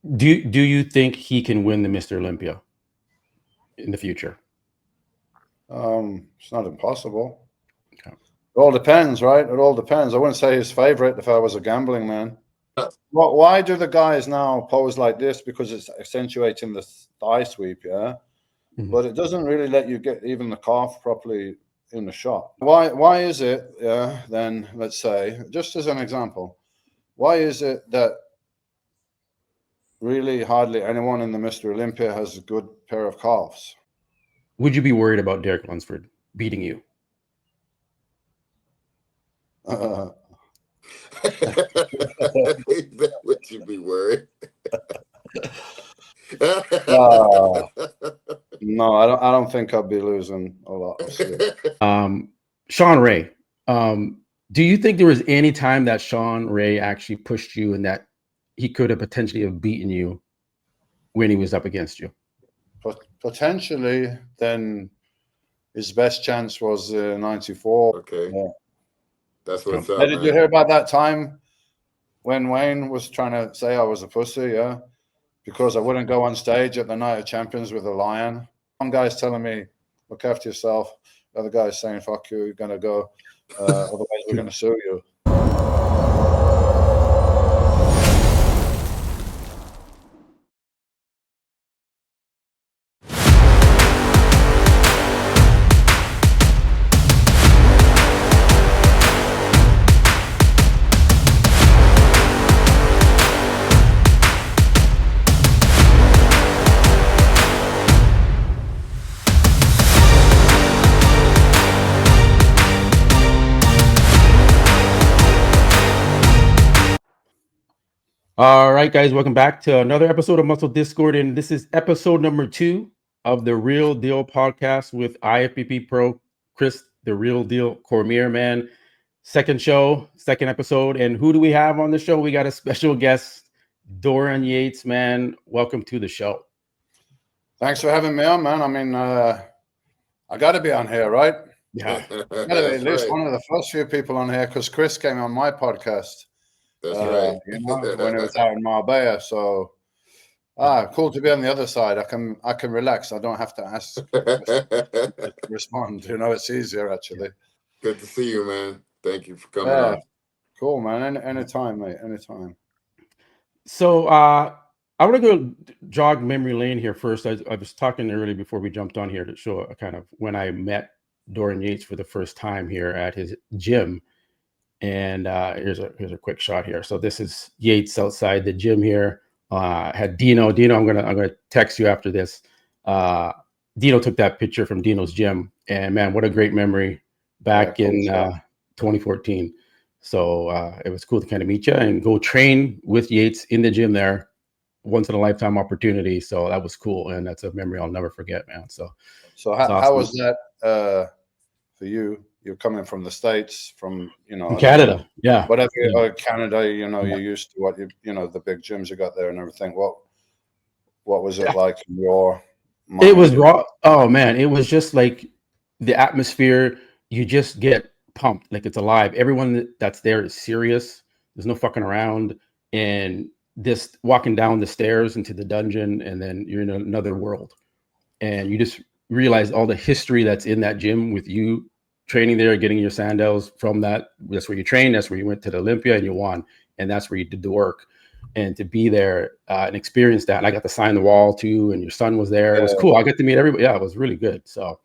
Do you think he can win the Mr. Olympia in the future? It's not impossible. Okay. It all depends, right? It all depends. I wouldn't say his favorite if I was a gambling man. Why do the guys now pose like this? Because it's accentuating the thigh sweep, yeah? Mhm. But it doesn't really let you get even the calf properly in the shot. Why is it, then, let's say, just as an example, why is it that really hardly anyone in the Mr. Olympia has a good pair of calves? Would you be worried about Derek Lunsford beating you? Would you be worried? No, I don't think I'd be losing a lot. Sean Ray, do you think there was any time that Sean Ray actually pushed you and that he could have potentially have beaten you when he was up against you? Potentially, then his best chance was 94. Okay. Yeah. That's what's Hey, up, did man. you hear about that time when Wayne was trying to say I was a pussy? Yeah, because I wouldn't go on stage at the Night of Champions with a lion. One guy's telling me, look after yourself. The other guy's saying, fuck you, you're going to go. Otherwise, we're going to sue you. All right, guys, welcome back to another episode of Muscle Discord, and this is episode number 2 of the Real Deal podcast with IFBB Pro Chris, the Real Deal Cormier, man. Second show, second episode, and who do we have on the show? We got a special guest, Dorian Yates, man. Welcome to the show. Thanks for having me on, man. I mean, I got to be on here, right? Yeah, I got to be at least one of the first few people on here because Chris came on my podcast. That's right. You know, when it was out in Marbella. So, cool to be on the other side. I can relax. I don't have to ask to respond. You know, it's easier actually. Good to see you, man. Thank you for coming on. Cool, man. Anytime, mate. Anytime. So, I want to go jog memory lane here first. I was talking earlier before we jumped on here to show a kind of when I met Dorian Yates for the first time here at his gym. And here's a quick shot here. So this is Yates outside the gym here. Had Dino. I'm gonna text you after this. Dino took that picture from Dino's gym, and man, what a great memory back in 2014. So it was cool to kind of meet you and go train with Yates in the gym there. Once in a lifetime opportunity. So that was cool, and that's a memory I'll never forget, man. So how was that for you? You're coming from the States, from Canada, yeah. Whatever, Canada, you're used to what the big gyms you got there and everything. What was it like in your mind? It was raw. Oh man, it was just like the atmosphere. You just get pumped, like it's alive. Everyone that's there is serious. There's no fucking around. And this walking down the stairs into the dungeon, and then you're in another world. And you just realize all the history that's in that gym with you training there, getting your sandals from that. That's where you trained. That's where you went to the Olympia and you won. And that's where you did the work. And to be there and experience that. And I got to sign the wall too. And your son was there. It was cool. I got to meet everybody. Yeah, it was really good. So it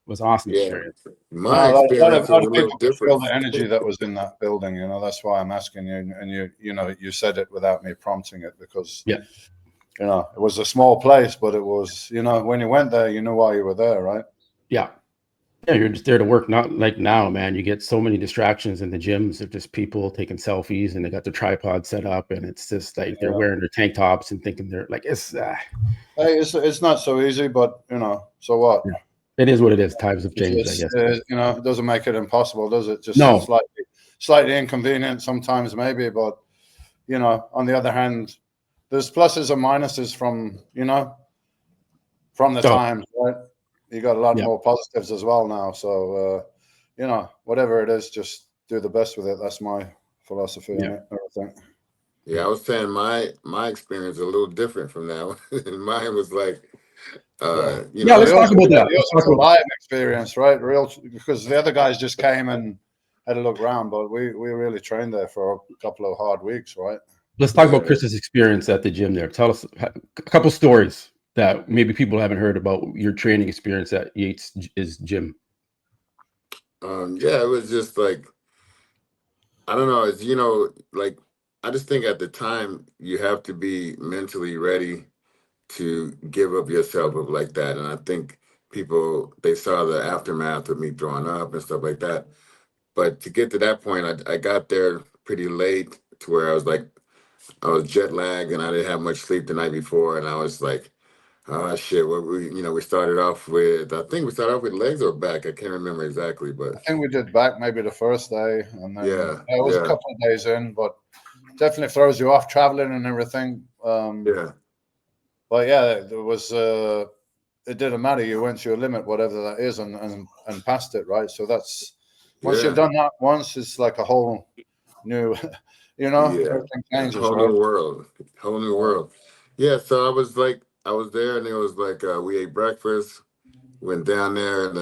was an awesome experience. My experience a lot of was a little different. The energy that was in that building, that's why I'm asking you. And you said it without me prompting it because it was a small place, but it was, when you went there, you knew why you were there, right? Yeah. Yeah, you're just there to work. Not like now, man. You get so many distractions in the gyms. They're just people taking selfies, and they got their tripod set up, and it's just like they're wearing their tank tops and thinking they're like it's. Hey, it's not so easy, but so what? Yeah. It is what it is. Times have changed, I guess. It doesn't make it impossible, does it? Just no. Slightly inconvenient sometimes, maybe, but on the other hand, there's pluses and minuses from the times, right? You got a lot more positives as well now. So, whatever it is, just do the best with it. That's my philosophy on everything. Yeah, I was saying my experience is a little different from that one. Mine was like, you Yeah, know, let's talk about that. You Let's also talk got about live experience, right? Real, because the other guys just came and had a look around, but we really trained there for a couple of hard weeks, right? Let's talk Yeah. about Chris's experience at the gym there. Tell us a couple stories that maybe people haven't heard about your training experience at Yates' gym. Yeah, it was just like, I don't know, it's, you know, like, I just think at the time you have to be mentally ready to give up yourself up like that. And I think people, they saw the aftermath of me throwing up and stuff like that. But to get to that point, I got there pretty late to where I was jet lagged and I didn't have much sleep the night before. And I was like, oh shit, we started off with, I think we started off with legs or back. I can't remember exactly, but I think we did back maybe the first day, and then yeah, it was a couple of days in, but definitely throws you off traveling and everything. yeah. But yeah, there was it didn't matter. You went to your limit, whatever that is, and passed it, right? So that's once you've done that once, it's like a whole new, everything changes, Whole right? new world, whole new world. Yeah, so I was there, and it was like we ate breakfast, went down there, and it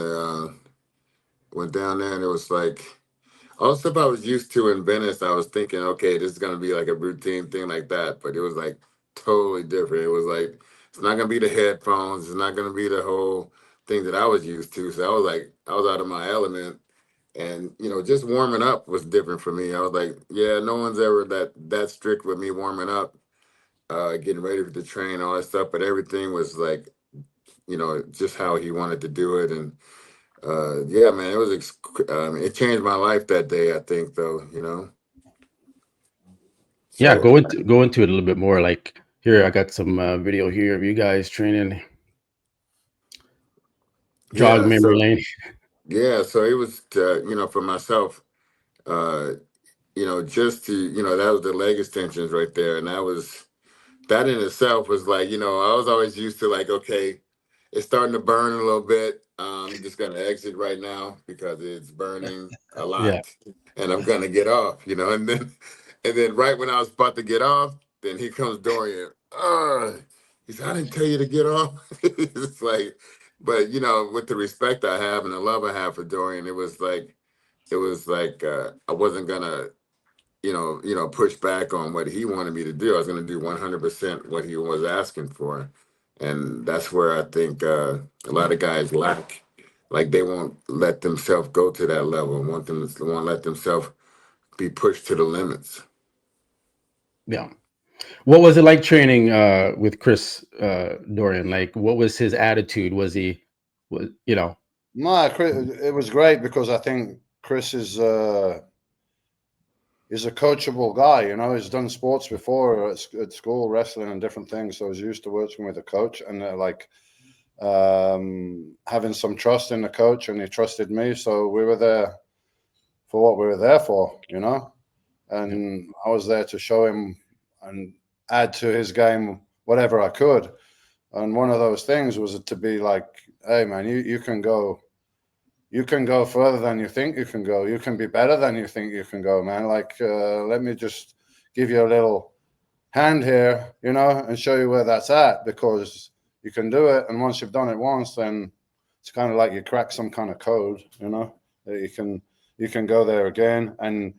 was like all the stuff I was used to in Venice. I was thinking, okay, this is gonna be like a routine thing like that, but it was like totally different. It was like it's not gonna be the headphones, it's not gonna be the whole thing that I was used to. So I was out of my element. And just warming up was different for me. I was like, yeah, no one's ever that strict with me warming up, getting ready for the train, all that stuff. But everything was like, just how he wanted to do it. And yeah, man, it was it changed my life that day. I think, though. Yeah, So go into it a little bit more. Like here, I got some video here of you guys training. Jog yeah, memory lane. so it was, for myself, just to, that was the leg extensions right there, and that in itself was like, I was always used to like, okay, it's starting to burn a little bit. I'm just gonna exit right now because it's burning a Yeah. lot, and I'm gonna get off, and then right when I was about to get off, then here comes Dorian. He said, I didn't tell you to get off. It's like, but with the respect I have and the love I have for Dorian, it was like I wasn't gonna push back on what he wanted me to do. I was going to do 100% what he was asking for. And that's where I think a lot of guys lack. Like they won't let themselves go to that level, won't let themselves be pushed to the limits. Yeah. What was it like training with Chris Dorian? Like, what was his attitude? Was he, No, it was great because I think Chris is a coachable guy. He's done sports before at school, wrestling and different things. So he's used to working with a coach and having some trust in the coach, and he trusted me. So we were there for what we were there for, and I was there to show him and add to his game whatever I could. And one of those things was to be like, hey man, you can go further than you think you can go. You can be better than you think you can go, man. Like, let me just give you a little hand here, and show you where that's at, because you can do it. And once you've done it once, then it's kind of like you crack some kind of code, that you can go there again. And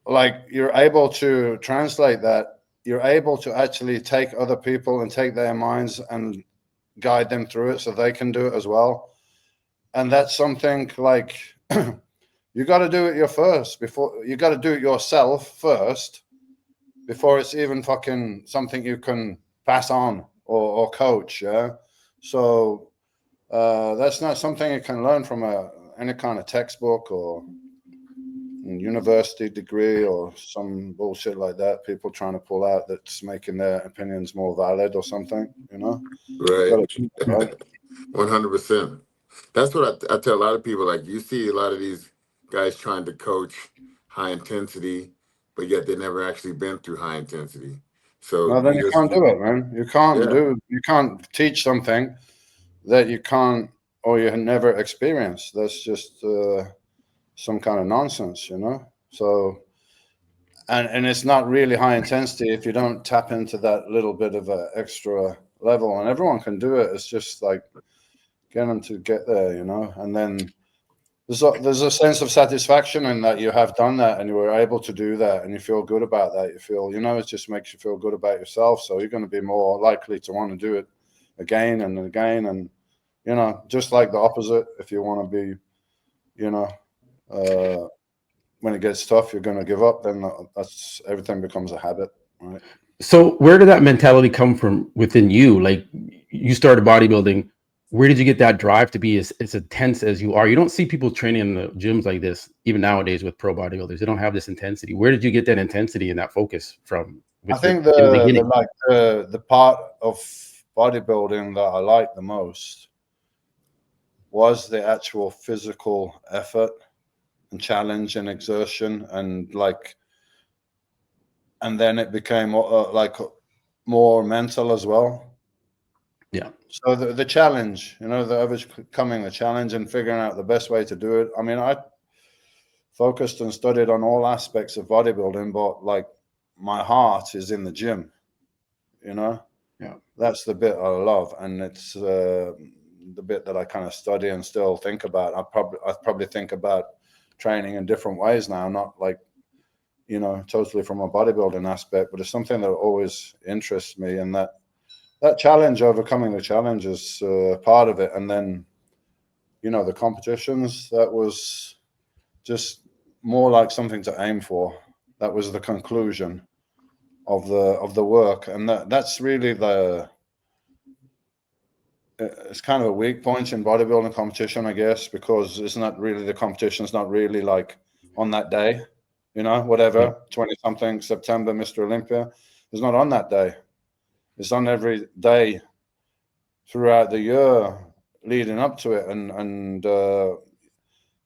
like, you're able to translate that. You're able to actually take other people and take their minds and guide them through it so they can do it as well. And that's something like you got to do it you got to do it yourself first before it's even fucking something you can pass on or coach. Yeah. So that's not something you can learn from any kind of textbook or university degree or some bullshit like that. People trying to pull out that's making their opinions more valid or something, Right. Right. 100%. That's what I tell a lot of people. Like, you see a lot of these guys trying to coach high intensity, but yet they never actually been through high intensity. So No, then you can't do it, man. You can't teach something that you can't or you never experienced. That's just some kind of nonsense, So and it's not really high intensity if you don't tap into that little bit of an extra level. And everyone can do it. It's just like get them to get there, you know. And then there's a sense of satisfaction in that you have done that and you were able to do that and you feel good about that. You feel, you know, it just makes you feel good about yourself. So you're going to be more likely to want to do it again and again. And, you know, just like the opposite, if you want to be, you know, when it gets tough, you're going to give up, then that's everything becomes a habit, right? So where did that mentality come from within you? Like you started bodybuilding. Where did you get that drive to be as intense as you are? You don't see people training in the gyms like this, even nowadays with pro bodybuilders. They don't have this intensity. Where did you get that intensity and that focus from? I think the part of bodybuilding that I liked the most was the actual physical effort and challenge and exertion, and like, and then it became like more mental as well. Yeah. So the challenge, you know, the overcoming the challenge and figuring out the best way to do it. I mean, I focused and studied on all aspects of bodybuilding, but like my heart is in the gym, you know. Yeah. That's the bit I love, and it's the bit that I kind of study and still think about. I probably think about training in different ways now, not like, you know, totally from a bodybuilding aspect, but it's something that always interests me, and that challenge, overcoming the challenge, is part of it. And then, you know, the competitions, that was just more like something to aim for. That was the conclusion of the work, and that's really it's kind of a weak point in bodybuilding competition, I guess, because it's not really, the competition's not really like on that day, you know, whatever, 20-something September, Mr. Olympia, it's not on that day. It's on every day throughout the year leading up to it, and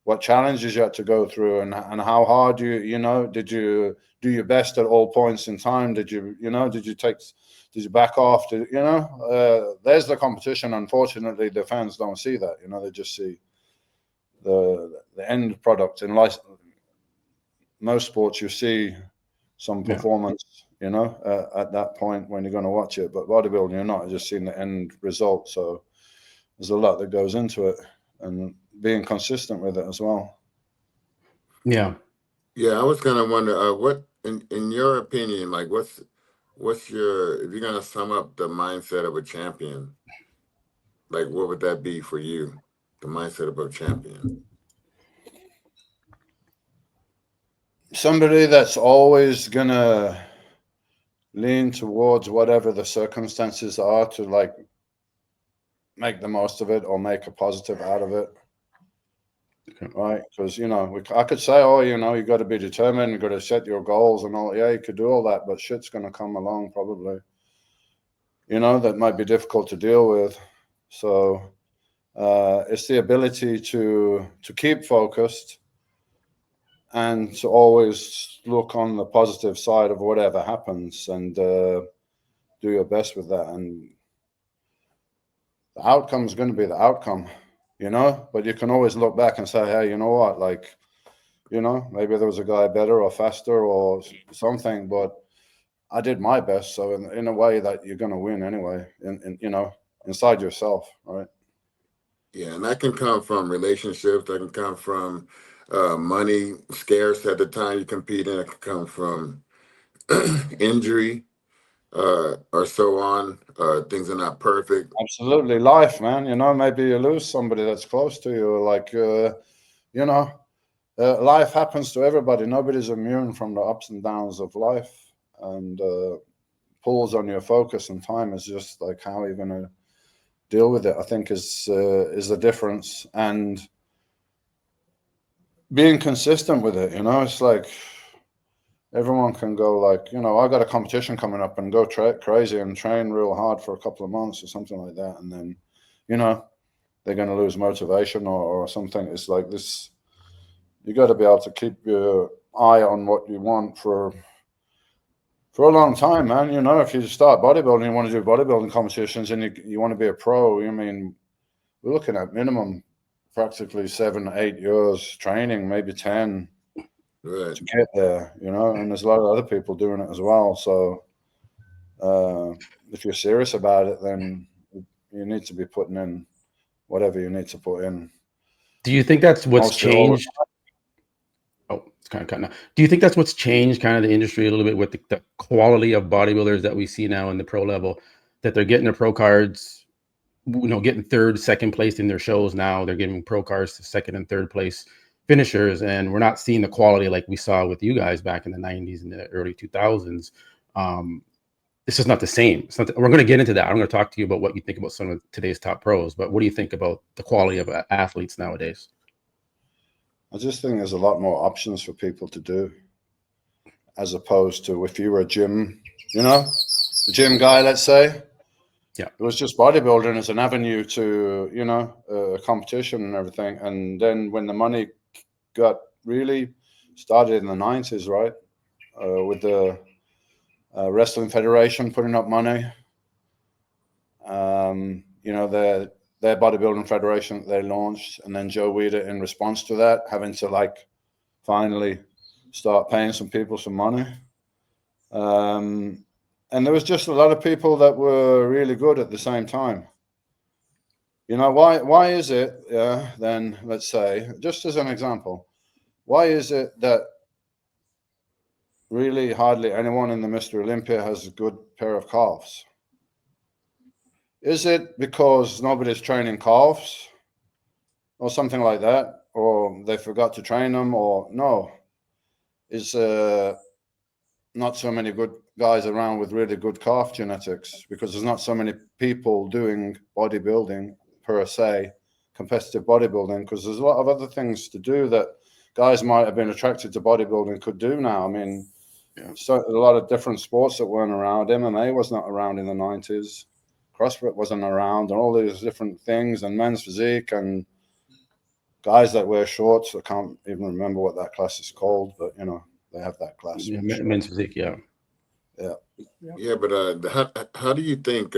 what challenges you had to go through, and how hard you know, did you do your best at all points in time? Did you back off? You know, there's the competition. Unfortunately, the fans don't see that. You know, they just see the end product. In most sports, you see some performance, you know, at that point when you're going to watch it. But bodybuilding, you're not. You're just seeing the end result. So there's a lot that goes into it, and being consistent with it as well. Yeah. Yeah, I was kind of wonder, what, in your opinion, like what's your, if you're gonna sum up the mindset of a champion, like what would that be for you? The mindset of a champion. Somebody that's always gonna lean towards whatever the circumstances are to like make the most of it or make a positive out of it. Okay. Right? Because, you know, I could say, oh, you know, you got to be determined, you got to set your goals and all. Yeah, you could do all that, but shit's going to come along probably, you know, that might be difficult to deal with. So it's the ability to keep focused and to always look on the positive side of whatever happens, and do your best with that. And the outcome is going to be the outcome, you know, but you can always look back and say, hey, you know what, like, you know, maybe there was a guy better or faster or something, but I did my best. So in a way that you're going to win anyway, in you know, inside yourself, right? Yeah, and that can come from relationships. That can come from money scarce at the time you compete in. It can come from injury or so on. Things are not perfect. Absolutely. Life, man. You know, maybe you lose somebody that's close to you. Like, you know, life happens to everybody. Nobody's immune from the ups and downs of life, and pulls on your focus and time is just like how you're going to deal with it, I think, is the difference. And being consistent with it, you know, it's like everyone can go like, you know, I got a competition coming up, and go crazy and train real hard for a couple of months or something like that, and then, you know, they're going to lose motivation or something. It's like this, you got to be able to keep your eye on what you want for a long time, man. You know, if you start bodybuilding, you want to do bodybuilding competitions, and you want to be a pro, I mean, we're looking at minimum practically 7-8 years training, maybe 10, Right. to get there, you know, and there's a lot of other people doing it as well. So if you're serious about it, then you need to be putting in whatever you need to put in. Do you think that's what's Mostly all the changed? Oh, it's kind of cutting out. Do you think that's what's changed kind of the industry a little bit with the quality of bodybuilders that we see now in the pro level, that they're getting their pro cards, you know, getting third, second place in their shows now. They're giving pro cards to second and third place finishers, and we're not seeing the quality like we saw with you guys back in the 90s and the early 2000s. It's just not the same. It's not we're going to get into that. I'm going to talk to you about what you think about some of today's top pros, but what do you think about the quality of athletes nowadays? I just think there's a lot more options for people to do, as opposed to if you were a gym, you know, a gym guy, let's say. Yeah. It was just bodybuilding as an avenue to, you know, a competition and everything. And then when the money got really started in the 90s, right, with the Wrestling Federation putting up money, you know, their bodybuilding federation that they launched, and then Joe Weider in response to that having to like finally start paying some people some money. And there was just a lot of people that were really good at the same time. You know, why is it, then let's say, just as an example, why is it that really hardly anyone in the Mr. Olympia has a good pair of calves? Is it because nobody's training calves or something like that, or they forgot to train them, or no? Is not so many good guys around with really good calf genetics because there's not so many people doing bodybuilding per se, competitive bodybuilding, because there's a lot of other things to do that guys might have been attracted to bodybuilding could do now. I mean, so a lot of different sports that weren't around. MMA was not around in the 90s. CrossFit wasn't around, and all these different things, and men's physique, and guys that wear shorts. I can't even remember what that class is called, but you know, they have that class. Yeah, men's physique, yeah. Yeah, but how do you think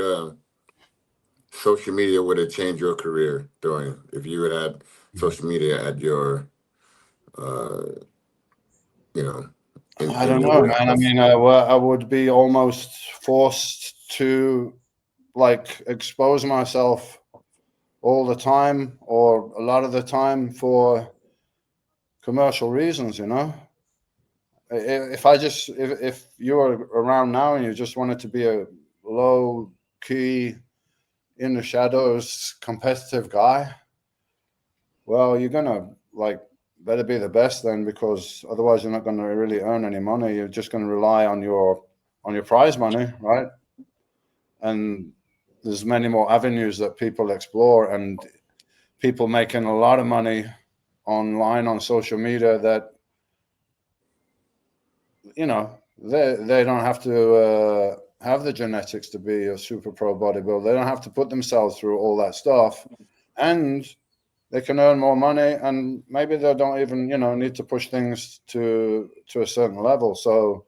social media would have changed your career, Dorian, if you had social media at your, you know? I don't know, man. I mean, I would be almost forced to like expose myself all the time or a lot of the time for commercial reasons, you know. If you were around now and you just wanted to be a low key, in the shadows, competitive guy, well, you're gonna like better be the best then, because otherwise you're not going to really earn any money. You're just going to rely on your prize money, right? And there's many more avenues that people explore, and people making a lot of money online on social media that, you know, they don't have to have the genetics to be a super pro bodybuilder. They don't have to put themselves through all that stuff, and they can earn more money, and maybe they don't even, you know, need to push things to a certain level. So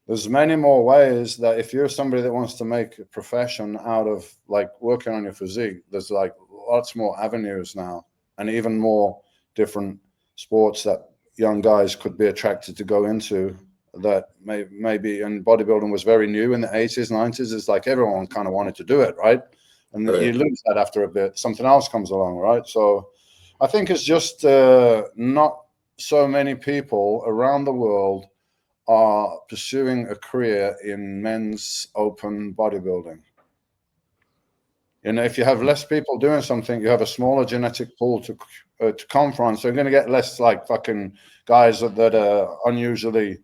there's many more ways that if you're somebody that wants to make a profession out of like working on your physique, there's like lots more avenues now, and even more different sports that young guys could be attracted to go into. That maybe, and bodybuilding was very new in the 80s, 90s. It's like everyone kind of wanted to do it, right? And you lose that after a bit. Something else comes along, right? So I think it's just not so many people around the world are pursuing a career in men's open bodybuilding. You know, if you have less people doing something, you have a smaller genetic pool to come from. So you're going to get less like fucking guys that are unusually,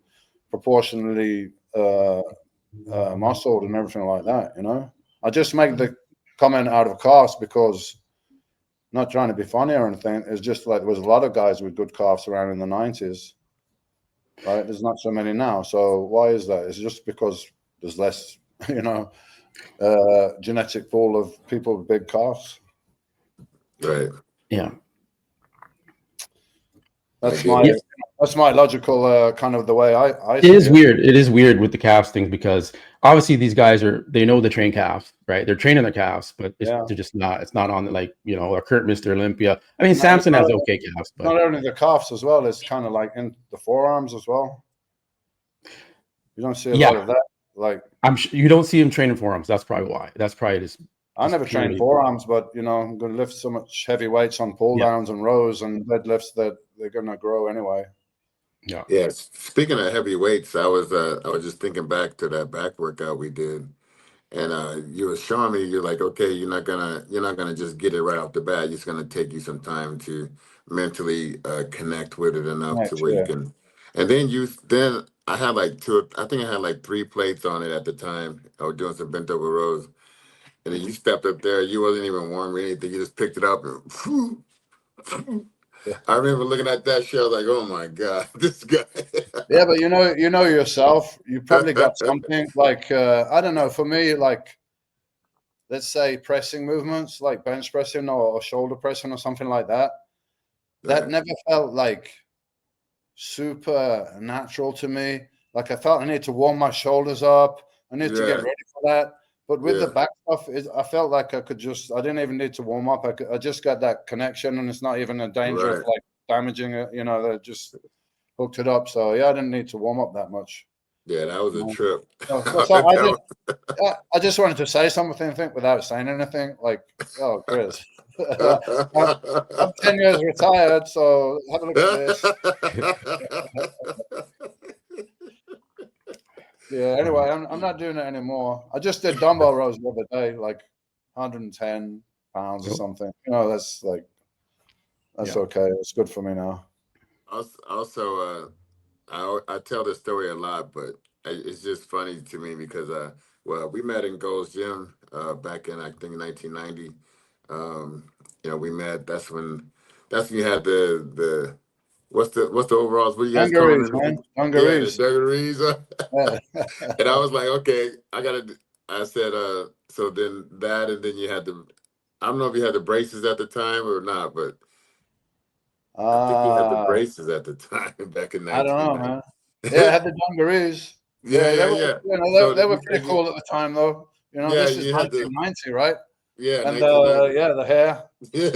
proportionally muscled and everything like that, you know? I just make the comment out of calves because, not trying to be funny or anything, it's just like there was a lot of guys with good calves around in the 90s, right? There's not so many now. So why is that? It's just because there's less, you know, genetic pool of people with big calves. Right. Yeah. That's my logical kind of the way I it is weird. It is weird with the calves things because obviously these guys they know the train calves, right? They're training their calves, but Yeah. they're just not. It's not on the, like, you know, a current Mr. Olympia. I mean, No, Samson it's has not- okay calves, but Not only the calves as well, it's kind of like in the forearms as well. You don't see a lot yeah, of that. Like, you don't see him training forearms. That's probably why. That's probably just I never trained purely forearms, but you know, I'm going to lift so much heavy weights on pull Yeah. downs and rows and deadlifts that they're going to grow anyway. yeah. Yeah. Speaking of heavy weights, I was just thinking back to that back workout we did. And you were showing me, you're like, okay, you're not gonna just get it right off the bat. It's gonna take you some time to mentally connect with it enough to Next, where you yeah. can. And then I had like I think I had like 3 plates on it at the time. I was doing some bent over rows, and then you stepped up there. You wasn't even warm or anything. You just picked it up and. I remember looking at that show like, oh my God, this guy. Yeah, but you know yourself. You probably got something like I don't know. For me, like, let's say pressing movements, like bench pressing or shoulder pressing or something like that. That Right. never felt like super natural to me. Like I felt I need to warm my shoulders up. I need to get Yeah. ready for that. But with the Yeah. back stuff, I felt like I didn't even need to warm up. I just got that connection, and it's not even a danger of Right. like damaging it. You know, they just hooked it up. So yeah, I didn't need to warm up that much. Yeah, that was a trip. So I just wanted to say something, without saying anything. Like, oh, Chris, I'm 10 years retired, so have a look at this. Yeah. Anyway, I'm not doing it anymore. I just did dumbbell rows the other day, like 110 pounds or Yep. something. You know, that's Yeah. okay. It's good for me now. Also, I tell this story a lot, but it's just funny to me because well, we met in Gold's Gym back in, I think, 1990. You know, we met. That's when you had the what's the overalls? What do you guys call Dungarees, them? man. Yeah, the Dungarees. dungarees. Yeah. And I was like, okay, I said, so then that, and then you had I don't know if you had the braces at the time or not, but I think you had the braces at the time back in I don't know, 1990. man. Yeah, I had the dungarees. Yeah, They were, yeah. you know, So they were pretty cool at the time, though. You know, yeah, this is you had the 1990, right? yeah, And 1990. yeah, the hair. Yeah,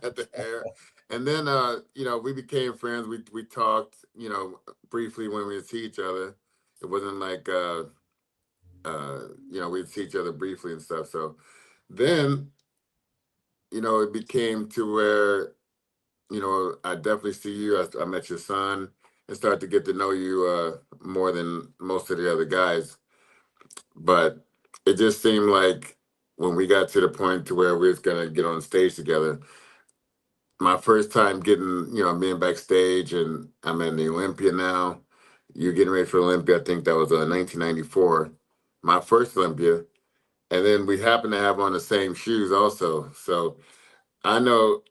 had the hair. And then you know, we became friends. We talked, you know, briefly when we would see each other. It wasn't like you know, we'd see each other briefly and stuff. So then, you know, it became to where, you know, I definitely see you. I met your son and started to get to know you more than most of the other guys. But it just seemed like when we got to the point to where we was gonna get on stage together, my first time getting, you know, being backstage, and I'm in the Olympia now. You're getting ready for Olympia. I think that was 1994, my first Olympia. And then we happened to have on the same shoes also. So I know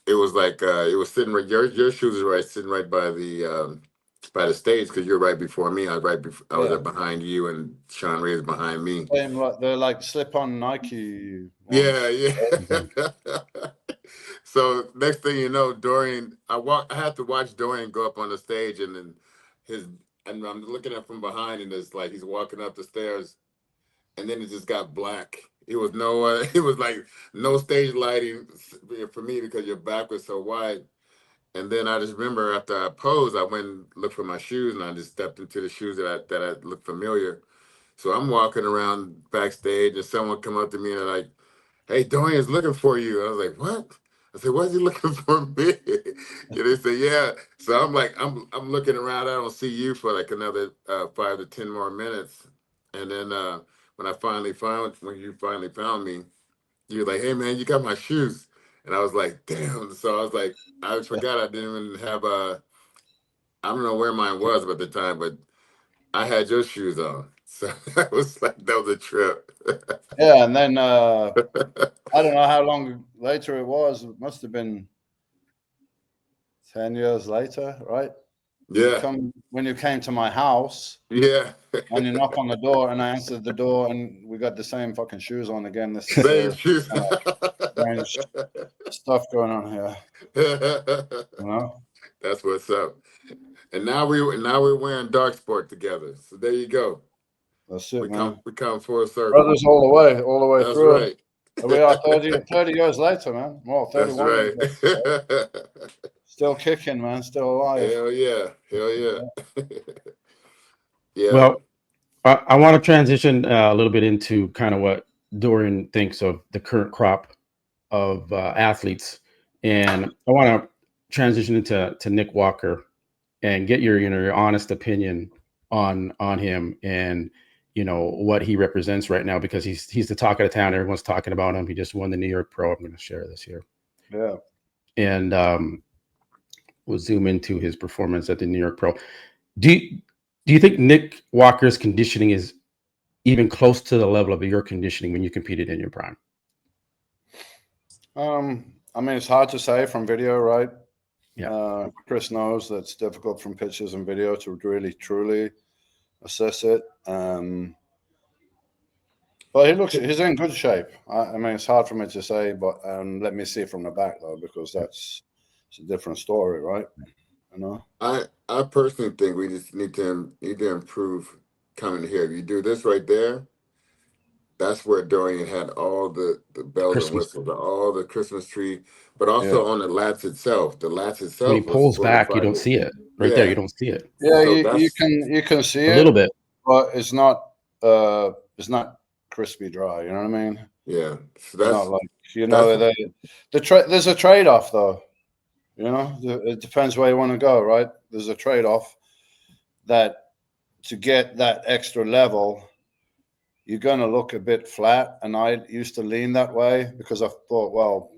it was like it was sitting right. Your shoes are right, sitting right by the stage because you're right before me. I was right before. I was Yeah. up behind you, and Sean Ray is behind me. Same, like they're like slip-on Nike ones. Yeah, yeah. So next thing you know, Dorian, I had to watch Dorian go up on the stage, and then and I'm looking at from behind, and it's like he's walking up the stairs, and then it just got black. It was it was like no stage lighting for me because your back was so wide. And then I just remember after I posed, I went and looked for my shoes, and I just stepped into the shoes that I looked familiar. So I'm walking around backstage, and someone come up to me and they're like, "Hey, Dorian's looking for you." I was like, "What?" I said, "Why is he looking for me?" And they say, "Yeah." So I'm like, I'm looking around. I don't see you for like another 5 to 10 more minutes. And then when you finally found me, you were like, "Hey, man, you got my shoes." And I was like, "Damn!" So I was like, I forgot I didn't even have I don't know where mine was at the time, but I had your shoes on. So that was a trip. Yeah, and then I don't know how long later it was. It must have been 10 years later, right? Yeah. When you came to my house Yeah. and you knock on the door, and I answered the door, and we got the same fucking shoes on again. This Same shoes. strange stuff going on here. You know? That's what's up. And now we're wearing dark sport together. So there you go. That's it, We man. come full circle. Brothers all the way That's through. right. And we are 30 years later, man. Well, That's 31 right. years later. Still kicking, man. Still alive. Hell yeah. Yeah. Well, I want to transition a little bit into kind of what Dorian thinks of the current crop of athletes, and I want to transition into Nick Walker and get your honest opinion on him and what he represents right now, because he's the talk of the town. Everyone's talking about him. He just won the New York Pro. I'm going to share this here. Yeah. And we'll zoom into his performance at the New York Pro. Do you think Nick Walker's conditioning is even close to the level of your conditioning when you competed in your prime? I mean, it's hard to say from video, right? Yeah. Chris knows that's difficult from pictures and video to really truly assess it. But he's in good shape. I mean, it's hard for me to say, but let me see it from the back though, because it's a different story, right? I personally think we just need to improve coming here. If you do this right there, that's where Dorian had all the bells and whistles, all the Christmas tree, but also on the lats itself. The lats itself. When he pulls back, you don't see it. Right there, you don't see it. Yeah, so you can see it a little bit, but it's not crispy dry. You know what I mean? Yeah. So that's not like there's a trade-off though. It depends where you want to go, right? There's a trade-off that to get that extra level, you're going to look a bit flat. And I used to lean that way because I thought, well,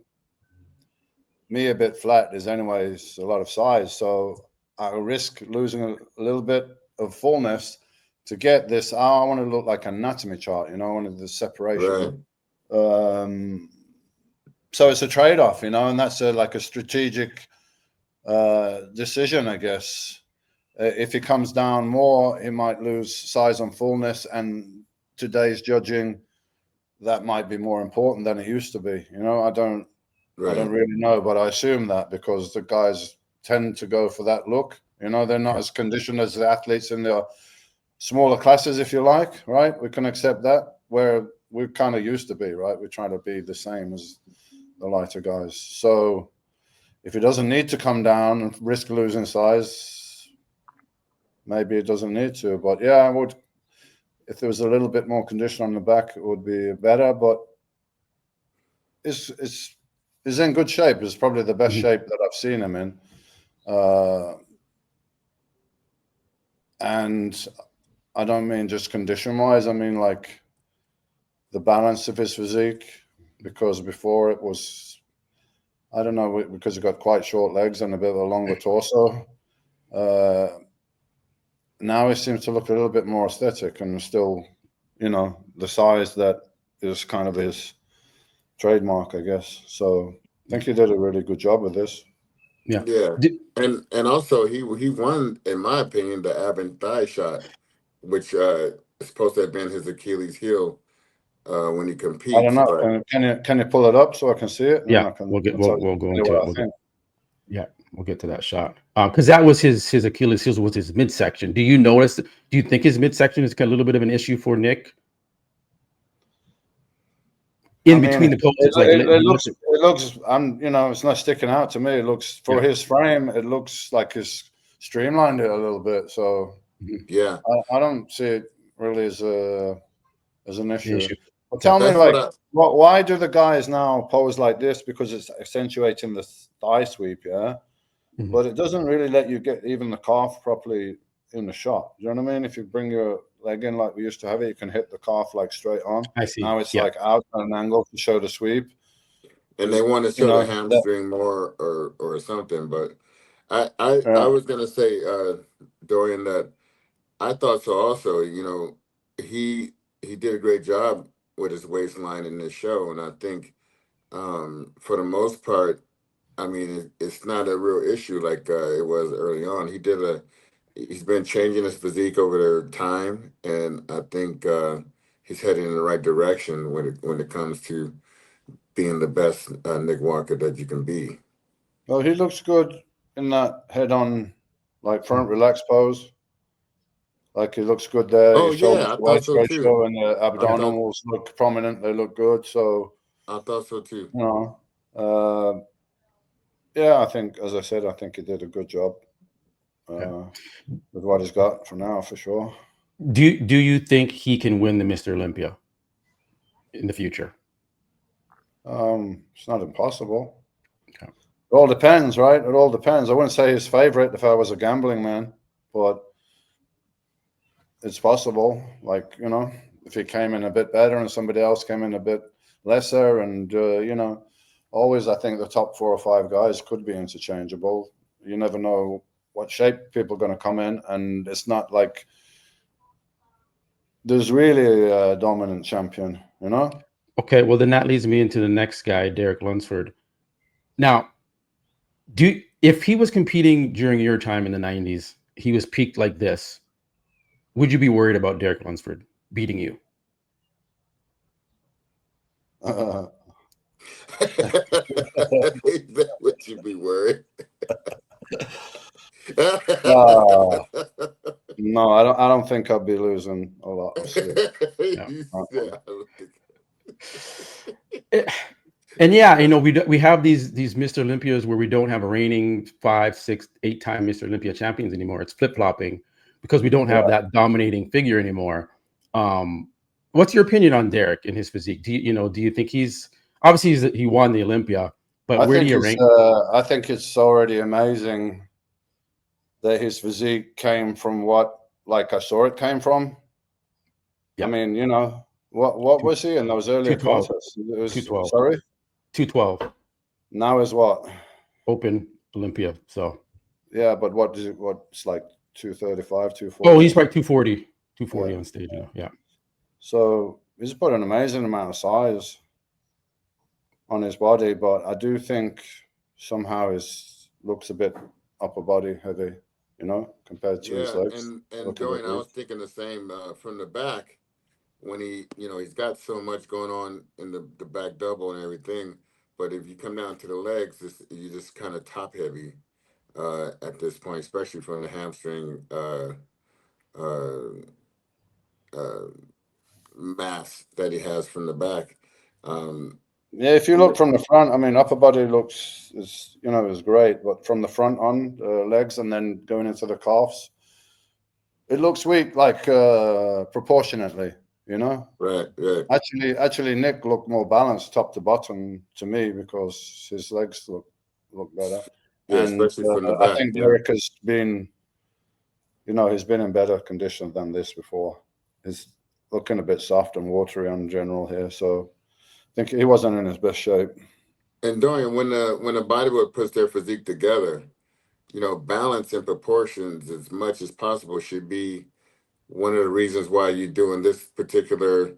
me a bit flat is anyways a lot of size. So I risk losing a little bit of fullness to get this. I want to look like an anatomy chart, I wanted the separation. Right. So it's a trade-off, and that's like a strategic decision, I guess. If he comes down more, he might lose size and fullness, and today's judging, that might be more important than it used to be. I don't really know, but I assume that because the guys tend to go for that look. They're not as conditioned as the athletes in the smaller classes, if you like, right? We can accept that, where we kind of used to be, right? We're trying to be the same as the lighter guys. So if he doesn't need to come down and risk losing size, maybe it doesn't need to. But yeah, I would. If there was a little bit more condition on the back, it would be better. But it's in good shape. It's probably the best shape that I've seen him in. And I don't mean just condition-wise. I mean like the balance of his physique, because before it was, I don't know, because he got quite short legs and a bit of a longer torso. Now he seems to look a little bit more aesthetic and still, the size that is kind of his trademark, I guess. So I think he did a really good job with this. Yeah. And also he won, in my opinion, the ab and thigh shot, which is supposed to have been his Achilles heel when he competes. I don't know. Can you pull it up so I can see it? Yeah, we'll go into it. We'll get to that shot because that was his Achilles heel, was his midsection. Do you notice? Do you think his midsection is a little bit of an issue for Nick? Between the poses, it looks. It's not sticking out to me. It looks for his frame. It looks like he's streamlined it a little bit. So yeah, I don't see it really as an issue. Well, tell me, why do the guys now pose like this? Because it's accentuating the thigh sweep, yeah. But it doesn't really let you get even the calf properly in the shot. You know what I mean? If you bring your leg in like we used to have it, you can hit the calf like straight on. I see. Now it's like out at an angle to show the sweep. And they want to show the hamstring more or something. But I was gonna say, Dorian, that I thought so also. He did a great job with his waistline in this show, and I think for the most part, I mean, it's not a real issue like it was early on. He's been changing his physique over the time, and I think he's heading in the right direction when it comes to being the best Nick Walker that you can be. Well, he looks good in that head-on, like front relaxed pose. Like he looks good there. Oh His shoulder yeah, I to thought waist so too. ratio and the I thought abdominals look prominent. They look good. So I thought so too. you know, yeah, I think, as I said, I think he did a good job with what he's got for now, for sure. Do you think he can win the Mr. Olympia in the future? It's not impossible. Okay. It all depends, right? It all depends. I wouldn't say his favorite if I was a gambling man, but it's possible. Like, you know, if he came in a bit better and somebody else came in a bit lesser, and you know, always I think the top 4 or 5 guys could be interchangeable. You never know what shape people are going to come in, and it's not like there's really a dominant champion, you know? Okay, well then that leads me into the next guy, Derek Lunsford. Now, if he was competing during your time in the 90s, he was peaked like this, would you be worried about Derek Lunsford beating you? Would you be worried? No, I don't think I'd be losing a lot of sleep. And yeah, you know, we have these Mr. Olympias where we don't have a reigning 5, 6, 8-time Mr. Olympia champions anymore. It's flip-flopping because we don't have that dominating figure anymore. What's your opinion on Derek and his physique? Do you think he's obviously he won the Olympia, but where do you rank? I think it's already amazing that his physique came from what, like, I saw it came from. Yeah. I mean, you know, what was he in those earlier contests? It was 212. Sorry? 212. Now is what? Open Olympia. So yeah, but what's like 235, 240? Oh, he's like 240 on stage now. Yeah. So he's put an amazing amount of size on his body, but I do think somehow his looks a bit upper body heavy, you know, compared to his legs. And Dorian, I was thinking the same from the back when he's got so much going on in the back double and everything. But if you come down to the legs, you just kind of top heavy at this point, especially from the hamstring mass that he has from the back. Yeah, if you look from the front, I mean, upper body is great, but from the front on legs and then going into the calves, it looks weak, like proportionately, you know. Right. Actually, Nick looked more balanced top to bottom to me because his legs look better. Yeah, and especially from the back. I think Derek has been, he's been in better condition than this before. He's looking a bit soft and watery on general here, so I think he wasn't in his best shape. And Dorian, when a bodybuilder puts their physique together, balance and proportions as much as possible should be one of the reasons why you're doing this particular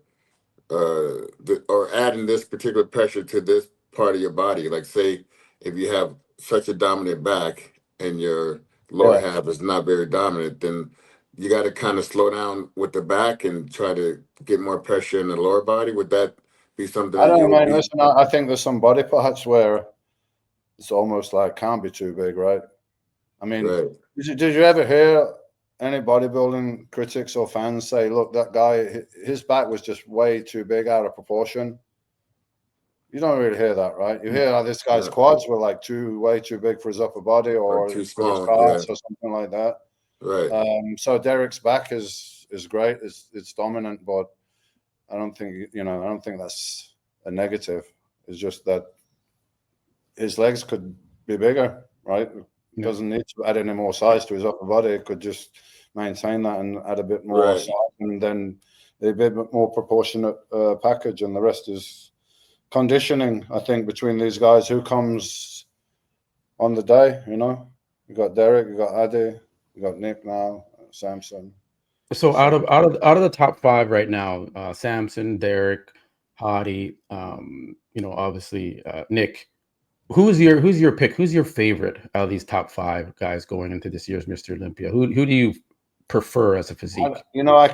or adding this particular pressure to this part of your body. Like, say, if you have such a dominant back and your lower half is not very dominant, then you got to kind of slow down with the back and try to get more pressure in the lower body. Would that be something? I don't know, man. Listen, I think there's some body parts where it's almost like can't be too big, right? I mean, did you ever hear any bodybuilding critics or fans say, look, that guy, his back was just way too big, out of proportion? You don't really hear that, right? You hear this guy's quads were like way too big for his upper body, or too small, or something like that. Right. So Derek's back is great. It's dominant, but I don't think that's a negative. It's just that his legs could be bigger, right? He doesn't need to add any more size to his upper body. It could just maintain that and add a bit more size, and then a bit more proportionate package, and the rest is conditioning. I think between these guys, who comes on the day, you got Derek, you got Adi, you got Nick now, Samson. So out of the top 5 right now, Samson, Derek, Hadi, obviously Nick. Who's your pick? Who's your favorite out of these top 5 guys going into this year's Mr. Olympia? Who do you prefer as a physique? I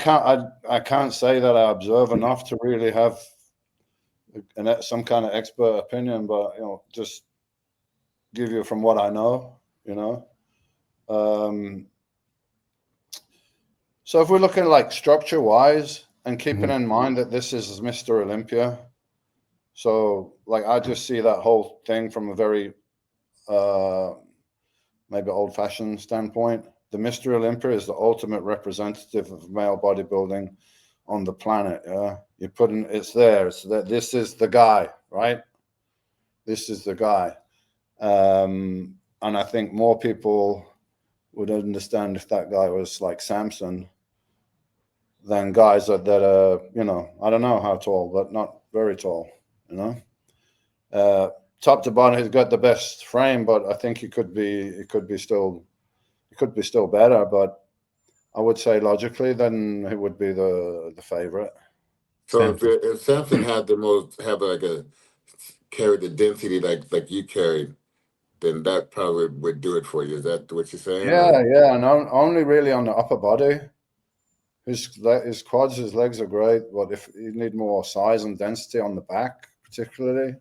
can't say that I observe enough to really have some kind of expert opinion, but just give you from what I know. So if we're looking like structure wise and keeping in mind that this is Mr. Olympia, so like I just see that whole thing from a very maybe old-fashioned standpoint. The Mr. Olympia is the ultimate representative of male bodybuilding on the planet. Yeah, you put in, it's there. It's that this is the guy, right? This is the guy, and I think more people would understand if that guy was like Samson than guys that are, you know, I don't know how tall, but not very tall, you know. Top to bottom, he's got the best frame, but I think he could be still better. But I would say logically, then he would be the favorite. So if Samson had carried the density like you carried, then that probably would do it for you. Is that what you're saying? Yeah, and only really on the upper body. His quads, his legs are great, but if you need more size and density on the back, particularly,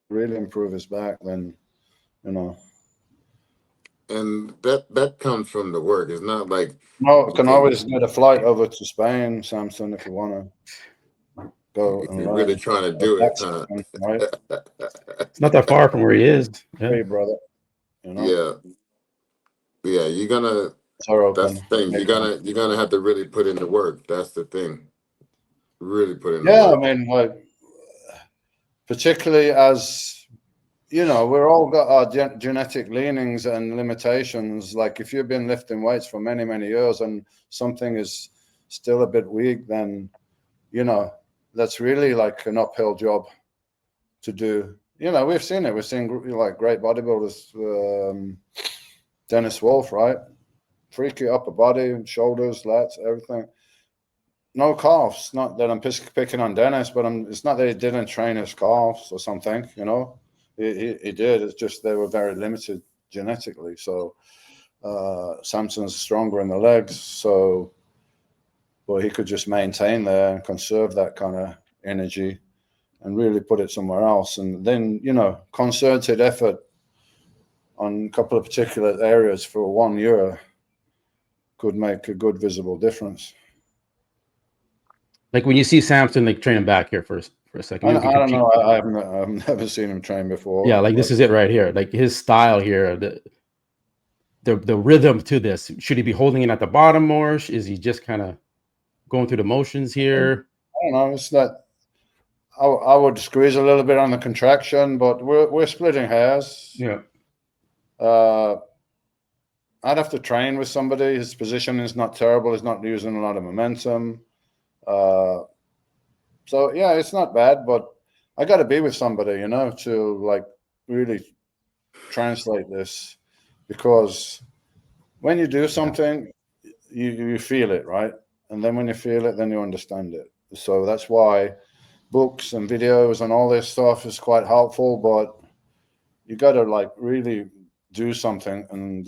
really improve his back, then, you know. And that comes from the work. It's not like No, you can always get a flight over to Spain, Samson, if you want to go. if you're really trying to do it, huh? Right? It's not that far from where he is. Hey, brother. You know? Yeah. You're gonna. That's the thing. You're gonna have to really put in the work. That's the thing. Really put in the work. I mean, like, particularly as, you know, we're all got our genetic leanings and limitations. Like if you've been lifting weights for many, many years and something is still a bit weak, then, you know, that's really like an uphill job to do. You know, we've seen it. We've seen like great bodybuilders, Dennis Wolf, right? Freaky upper body, shoulders, lats, everything. No calves. Not that I'm picking on Dennis, but it's not that he didn't train his calves or something, you know. He did. It's just they were very limited genetically. So Samson's stronger in the legs. So, well, he could just maintain there and conserve that kind of energy and really put it somewhere else. And then, you know, concerted effort on a couple of particular areas for 1 year could make a good visible difference. Like when you see Samson like training back here for a second. I don't know. I've never seen him train before. Yeah, like this is it right here. Like his style here, the rhythm to this. Should he be holding it at the bottom more? Is he just kind of going through the motions here? I don't know. It's not. I would squeeze a little bit on the contraction, but we're splitting hairs. Yeah. I'd have to train with somebody. His position is not terrible. He's not using a lot of momentum. So yeah, it's not bad, but I got to be with somebody, you know, to like really translate this, because when you do something, you feel it, right? And then when you feel it, then you understand it. So that's why books and videos and all this stuff is quite helpful, but you got to like really do something, and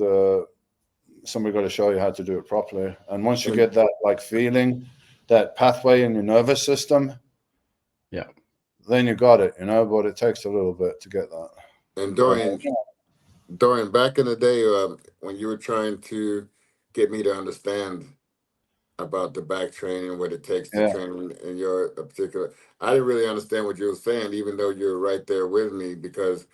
somebody got to show you how to do it properly. And once you get that like feeling, that pathway in your nervous system, yeah, then you got it, you know, but it takes a little bit to get that. And Dorian, back in the day, when you were trying to get me to understand about the back training, what it takes to train in your particular, I didn't really understand what you were saying, even though you were right there with me, because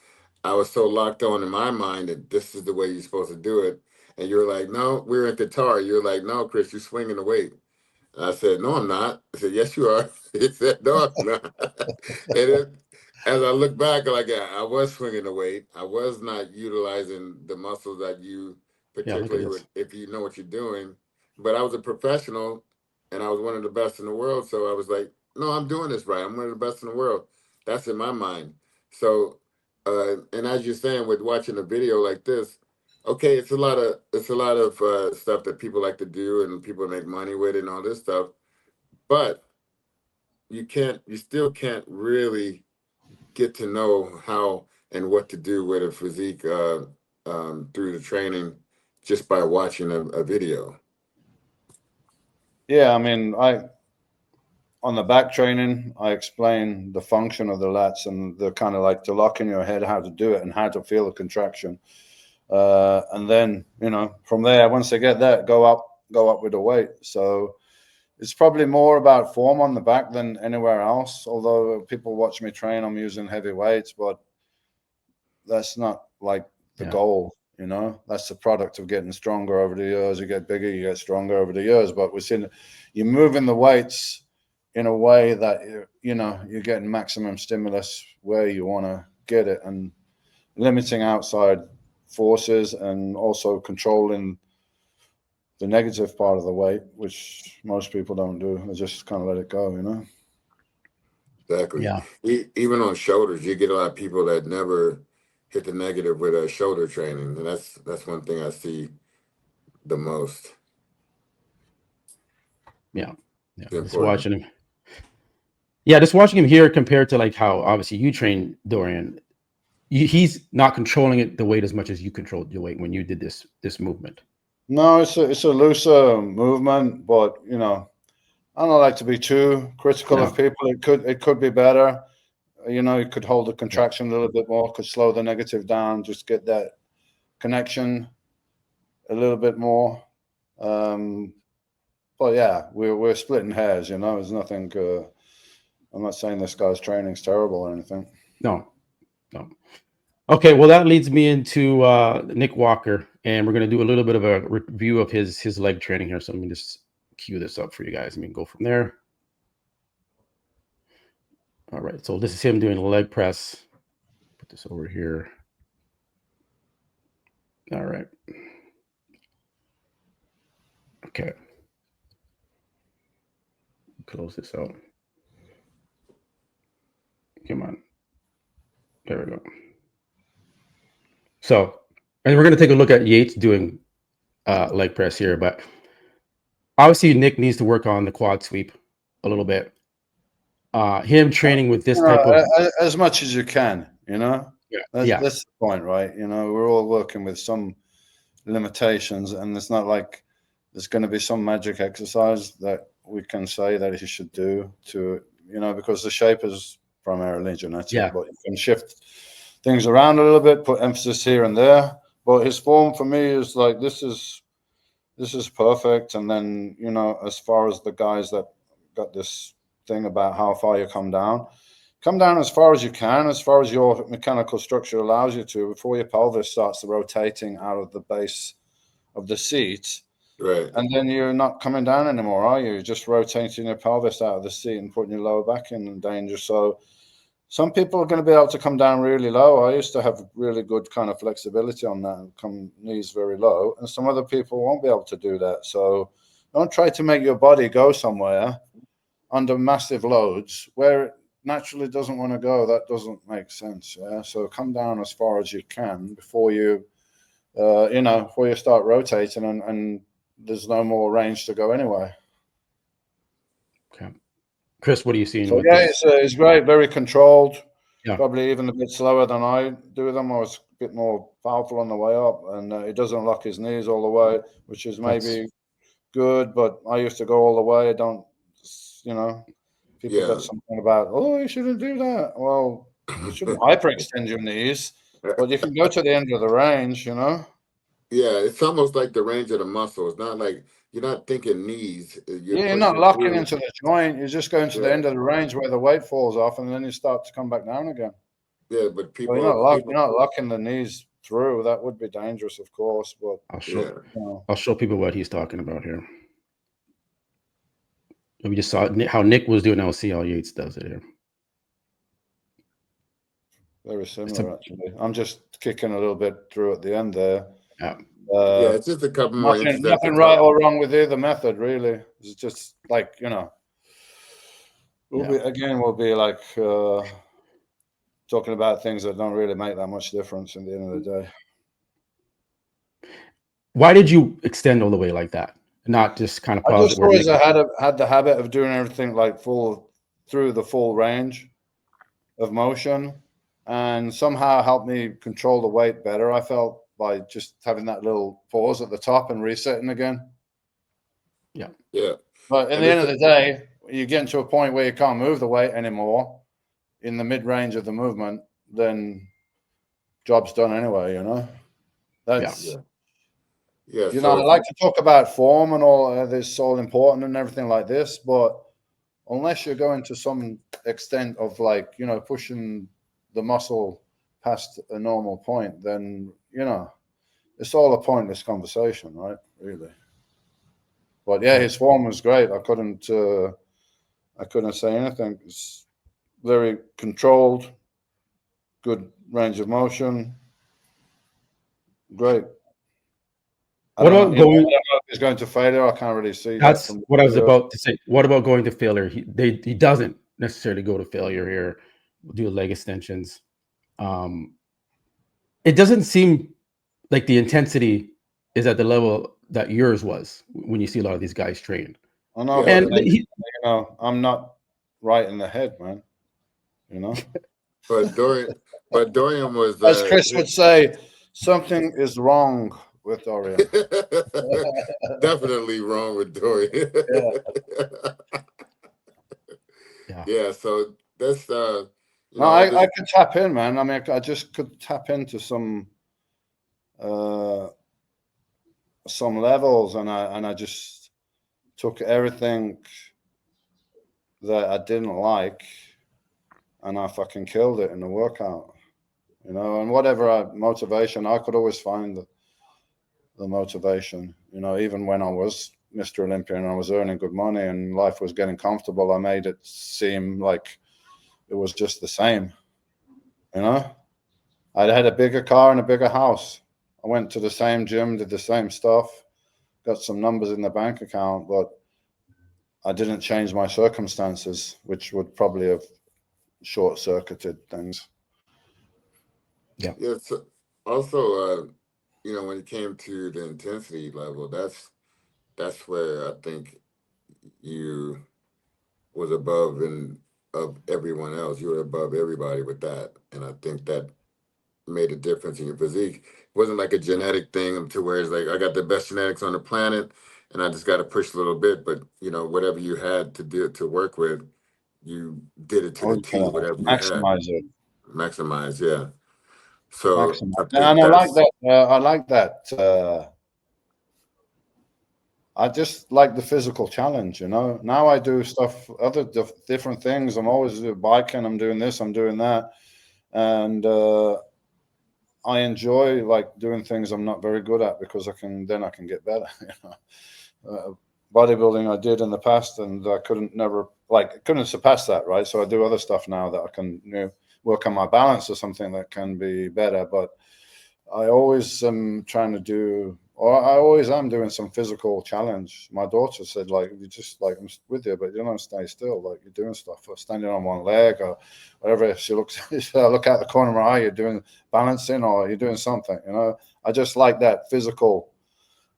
I was so locked on in my mind that this is the way you're supposed to do it. And you're like, no, we're in Qatar. You're like, no, Chris, you're swinging the weight. And I said, no, I'm not. I said, yes, you are. He said, no, I'm not. And as I look back, like I was swinging the weight. I was not utilizing the muscles that you particularly, if you know what you're doing. But I was a professional, and I was one of the best in the world. So I was like, no, I'm doing this right. I'm one of the best in the world. That's in my mind. So, and as you're saying, with watching a video like this, okay, it's a lot of stuff that people like to do and people make money with and all this stuff, but you still can't really get to know how and what to do with a physique through the training just by watching a video. Yeah, I mean, on the back training, I explain the function of the lats and the kind of like to lock in your head how to do it and how to feel the contraction. And then, from there, once they get that, go up with the weight. So it's probably more about form on the back than anywhere else. Although people watch me train, I'm using heavy weights, but that's not like the goal. That's the product of getting stronger over the years. You get bigger, you get stronger over the years. But we're seeing you're moving the weights in a way that you're getting maximum stimulus where you want to get it, and limiting outside forces, and also controlling the negative part of the weight, which most people don't do. They just kind of let it go, Exactly. Yeah. Even on shoulders, you get a lot of people that never hit the negative with shoulder training, and that's one thing I see the most. Yeah. It's Just watching him. Yeah, just watching him here compared to like how obviously you train Dorian. He's not controlling it the weight as much as you controlled your weight when you did this movement. No, it's a looser movement, but I don't like to be too critical of people. It could be better. You could hold the contraction a little bit more, could slow the negative down, just get that connection a little bit more. But yeah, we're splitting hairs. There's nothing. I'm not saying this guy's training's terrible or anything. No. Okay, well that leads me into Nick Walker, and we're going to do a little bit of a review of his leg training here. So let me just cue this up for you guys. Let me go from there. All right, so this is him doing a leg press. Put this over here. All right. Okay. Close this out. Come on. There we go. So, and we're going to take a look at Yates doing leg press here, but obviously Nick needs to work on the quad sweep a little bit. Him training with this type of as much as you can, Yeah. That's the point, right? We're all working with some limitations, and it's not like there's going to be some magic exercise that we can say that he should do to, because the shape is primarily genetic, but you can shift things around a little bit, put emphasis here and there. But his form for me is like, this is perfect. And then, as far as the guys that got this thing about how far you come down as far as you can, as far as your mechanical structure allows you to, before your pelvis starts rotating out of the base of the seat. Right. And then you're not coming down anymore, are you? You're just rotating your pelvis out of the seat and putting your lower back in danger. So some people are going to be able to come down really low. I used to have really good kind of flexibility on that and come knees very low. And some other people won't be able to do that. So don't try to make your body go somewhere under massive loads where it naturally doesn't want to go. That doesn't make sense. Yeah. So come down as far as you can before you, before you start rotating and there's no more range to go anyway. Okay. Chris, what are you seeing? So it's great, very controlled. Yeah. Probably even a bit slower than I do them. I was a bit more powerful on the way up, and it doesn't lock his knees all the way, which is maybe good. But I used to go all the way. I don't, people got something about, oh, you shouldn't do that. Well, you shouldn't hyperextend your knees, but you can go to the end of the range, Yeah, it's almost like the range of the muscle. It's not like you're not thinking knees. You're not locking into the joint. You're just going to the end of the range where the weight falls off, and then you start to come back down again. Yeah, but people you're not locking the knees through. That would be dangerous, of course. But I'll show people what he's talking about here. We just saw how Nick was doing. I'll see how Yates does it here. Very similar, actually. I'm just kicking a little bit through at the end there. Yeah. It's just a couple more. Nothing right or wrong with either method, really. It's just like, we'll be like talking about things that don't really make that much difference in the end of the day. Why did you extend all the way like that? Not just kind of pause. I just always had the habit of doing everything like through the full range of motion, and somehow helped me control the weight better, I felt, by just having that little pause at the top and resetting again. Yeah. But at the end of the day, you're getting to a point where you can't move the weight anymore in the mid-range of the movement, then job's done anyway, That's Yeah. you So know, I like to talk about form and all this, all important and everything like this, but unless you're going to some extent of like, you know, pushing the muscle past a normal point, then, you know, it's all a pointless conversation, right? Really. But yeah, his form was great. I couldn't say anything. It's very controlled, good range of motion, great. What about going? I don't know if he's going to failure. I can't really see that. That's From what I was about to say. What about going to failure? He doesn't necessarily go to failure here. Do leg extensions. It doesn't seem like the intensity is at the level that yours was when you see a lot of these guys train. I know, And but then, you know, I'm not right in the head, man. You know. but Dorian was As Chris would say, something is wrong with Dorian. definitely wrong with Dorian. Yeah. So that's no, I could tap in, man. I mean, I just could tap into some levels, and I just took everything that I didn't like, and I fucking killed it in the workout. You know, and whatever motivation, I could always find the motivation. You know, even when I was Mr. Olympia and I was earning good money and life was getting comfortable, I made it seem like it was just the same. You know, I had a bigger car and a bigger house. I went to the same gym, did the same stuff, got some numbers in the bank account, but I didn't change my circumstances, which would probably have short-circuited things. Yeah. So also, you know, when it came to the intensity level, that's where I think you was above and of everyone else. You were above everybody with that, and I think that made a difference in your physique. It wasn't like a genetic thing to where it's like I got the best genetics on the planet, and I just got to push a little bit. But you know, whatever you had to do to work with, you did it to the T. Whatever you had, Maximize it. Maximize, yeah. So Maximize. And I like that. I like that. I just like the physical challenge, you know. Now I do stuff, other different things. I'm always biking. I'm doing this. I'm doing that, and I enjoy like doing things I'm not very good at because I can get better. You know? Bodybuilding I did in the past, and I couldn't surpass that, right? So I do other stuff now that I can, you know, work on my balance or something that can be better. But I always am trying to do. Or I always am doing some physical challenge. My daughter said, like, you just like, I'm with you, but you don't stay still. Like, you're doing stuff, or standing on one leg or whatever. She looks, I look out the corner of my eye, you're doing balancing or you're doing something, you know. I just like that physical,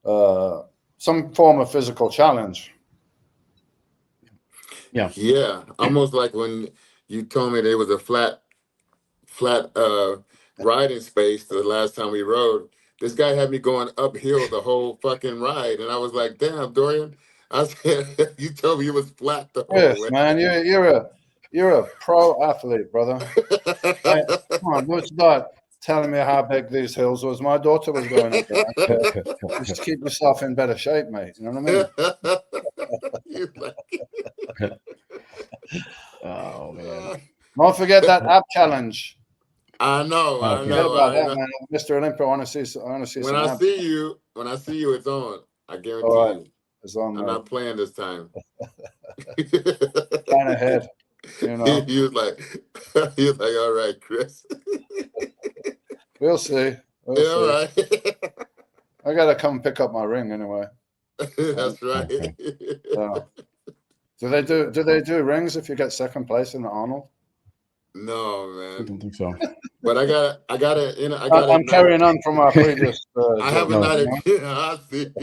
some form of physical challenge. Yeah. Yeah. Almost like when you told me there was a flat riding space the last time we rode. This guy had me going uphill the whole fucking ride, and I was like, "Damn, Dorian!" I said, "You told me it was flat the whole Yes, way." man, you're a pro athlete, brother. Hey, come on, don't start telling me how big these hills was. My daughter was going up there. Just keep yourself in better shape, mate. You know what I mean? Oh man! Don't forget that app challenge. I know. That, man. Mr. Olympia, I want to see. When I see you, it's on. I guarantee you. It's on. I'm not playing this time. Plan ahead. You know. He was like, all right, Chris. We'll see. All right. I gotta come pick up my ring anyway. That's right. Do they do rings if you get second place in the Arnold? No, man. I don't think so. But I got it. I'm carrying on from our previous. I have a night. I see.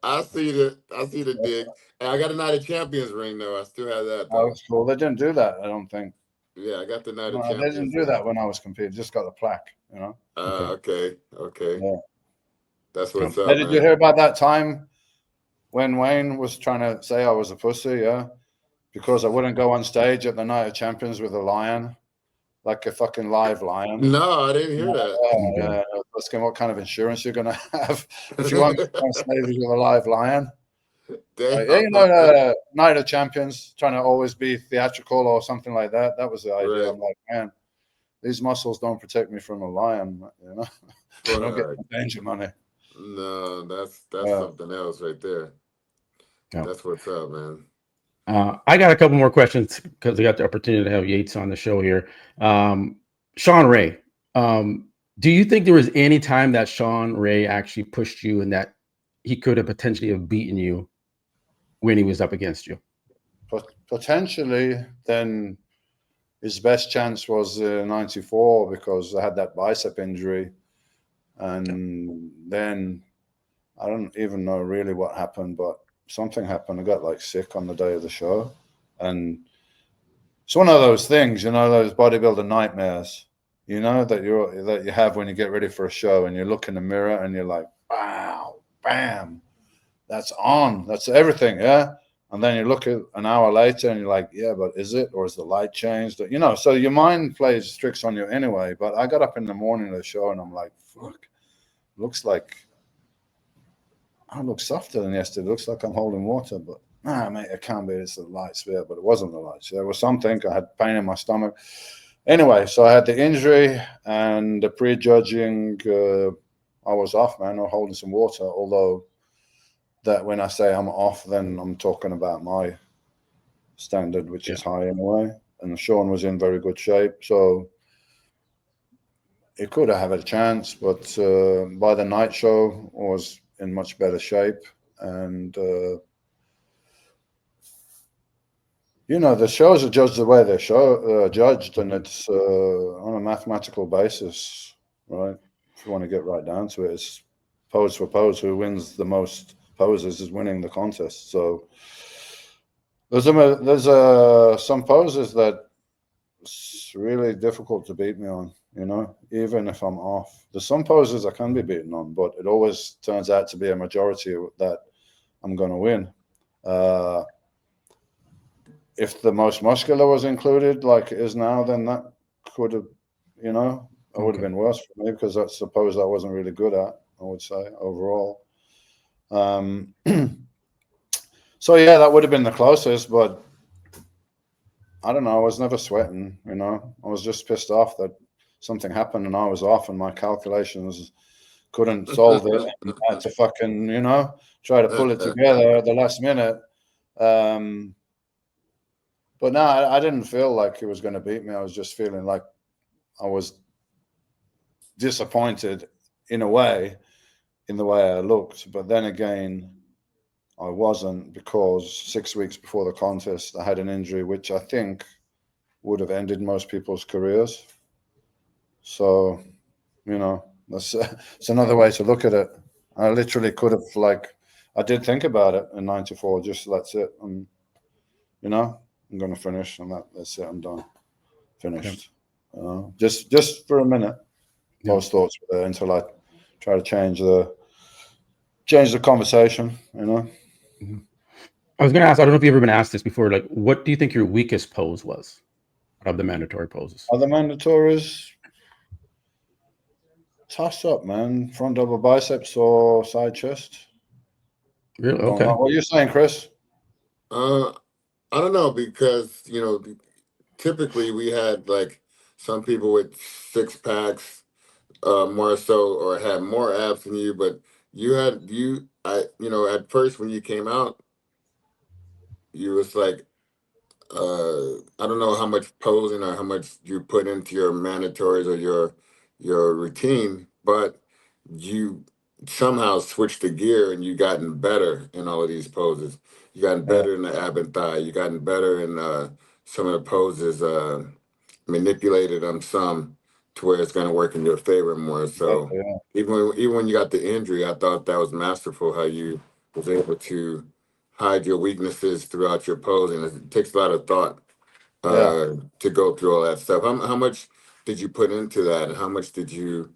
I see the dig. And I got a Night of Champions ring though. I still have that. Oh, that's cool. They didn't do that, I don't think. Yeah, I got the Night of Champions. They didn't do that when I was competing. Just got the plaque, you know. Okay. Yeah. That's what's up. Hey, did you hear about that time when Wayne was trying to say I was a pussy? Yeah, because I wouldn't go on stage at the Night of Champions with a lion, like a fucking live lion. No, I didn't hear that. Yeah, asking what kind of insurance you're going to have if you want to go on stage with a live lion. Damn. Yeah, you know, Night of Champions, trying to always be theatrical or something like that. That was the idea. Right. I'm like, man, these muscles don't protect me from a lion. You know, I don't get the danger money. No, that's something else right there. Yeah. That's what's up, man. I got a couple more questions because I got the opportunity to have Yates on the show here. Sean Ray, do you think there was any time that Sean Ray actually pushed you and that he could have potentially have beaten you when he was up against you? Potentially, then his best chance was 94 because I had that bicep injury. And then I don't even know really what happened, but something happened. I got like sick on the day of the show. And it's one of those things, you know, those bodybuilder nightmares, you know, that you have when you get ready for a show and you look in the mirror and you're like, wow, bam, that's on, that's everything, yeah. And then you look at an hour later and you're like, yeah, but is it, or is the light changed? You know, so your mind plays tricks on you anyway. But I got up in the morning of the show and I'm like, fuck, looks like I look softer than yesterday. It looks like I'm holding water, but nah, mate, it can't be. It's the lights there, but it wasn't the lights. There was something. I had pain in my stomach. Anyway, so I had the injury and the pre-judging. I was off, man. I was holding some water, although that when I say I'm off, then I'm talking about my standard, which is high anyway. And Sean was in very good shape. So it could have had a chance, but by the night show, I was in much better shape. And, you know, the shows are judged the way they're judged, and it's on a mathematical basis, right? If you want to get right down to it, it's pose for pose. Who wins the most poses is winning the contest. So there's some poses that it's really difficult to beat me on, you know, even if I'm off. There's some poses I can be beaten on, but it always turns out to be a majority that I'm going to win. If the most muscular was included, like it is now, then that could have, you know, it would have been worse for me because that's a pose I wasn't really good at, I would say, overall. So, yeah, that would have been the closest, but I don't know. I was never sweating, you know. I was just pissed off that something happened and I was off and my calculations couldn't solve it. And I had to fucking, you know, try to pull it together at the last minute. But no, I didn't feel like he was going to beat me. I was just feeling like I was disappointed in a way, in the way I looked. But then again, I wasn't, because 6 weeks before the contest, I had an injury which I think would have ended most people's careers. So, you know, that's it's another way to look at it. I literally could have, like, I did think about it in 94, just that's it. And, you know, I'm going to finish and that's it. I'm done. Finished. Just for a minute, those thoughts were there until I try to change the conversation, you know. I was going to ask, I don't know if you've ever been asked this before, like, what do you think your weakest pose was of the mandatory poses? Other mandatories, toss up, man. Front double biceps or side chest. Really? Okay. What are you saying, Chris? I don't know, because, you know, typically we had like some people with 6 packs, more so, or had more abs than you, but you know, at first when you came out, you was like, I don't know how much posing or how much you put into your mandatories or your routine, but you somehow switched the gear and you gotten better in all of these poses. You gotten better in the ab and thigh. You gotten better in some of the poses, manipulated on some to where it's going to work in your favor more. So even when you got the injury, I thought that was masterful how you was able to hide your weaknesses throughout your posing. It takes a lot of thought to go through all that stuff. How much did you put into that, and how much did you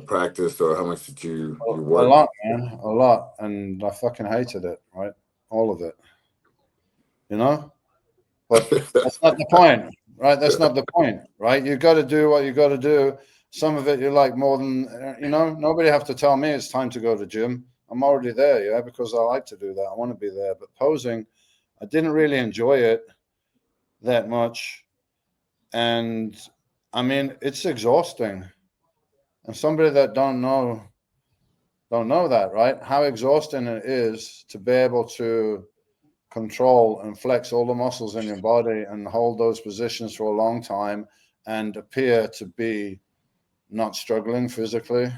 practice, or how much did you work? A lot, man, a lot, and I fucking hated it, right? All of it, you know. But that's not the point, right? That's not the point, right? You got to do what you got to do some of it you like more than, nobody have to tell me it's time to go to the gym. I'm already there, yeah, because I like to do that. I want to be there. But posing, I didn't really enjoy it that much. And I mean, it's exhausting. And somebody that don't know that, right? How exhausting it is to be able to control and flex all the muscles in your body and hold those positions for a long time and appear to be not struggling physically.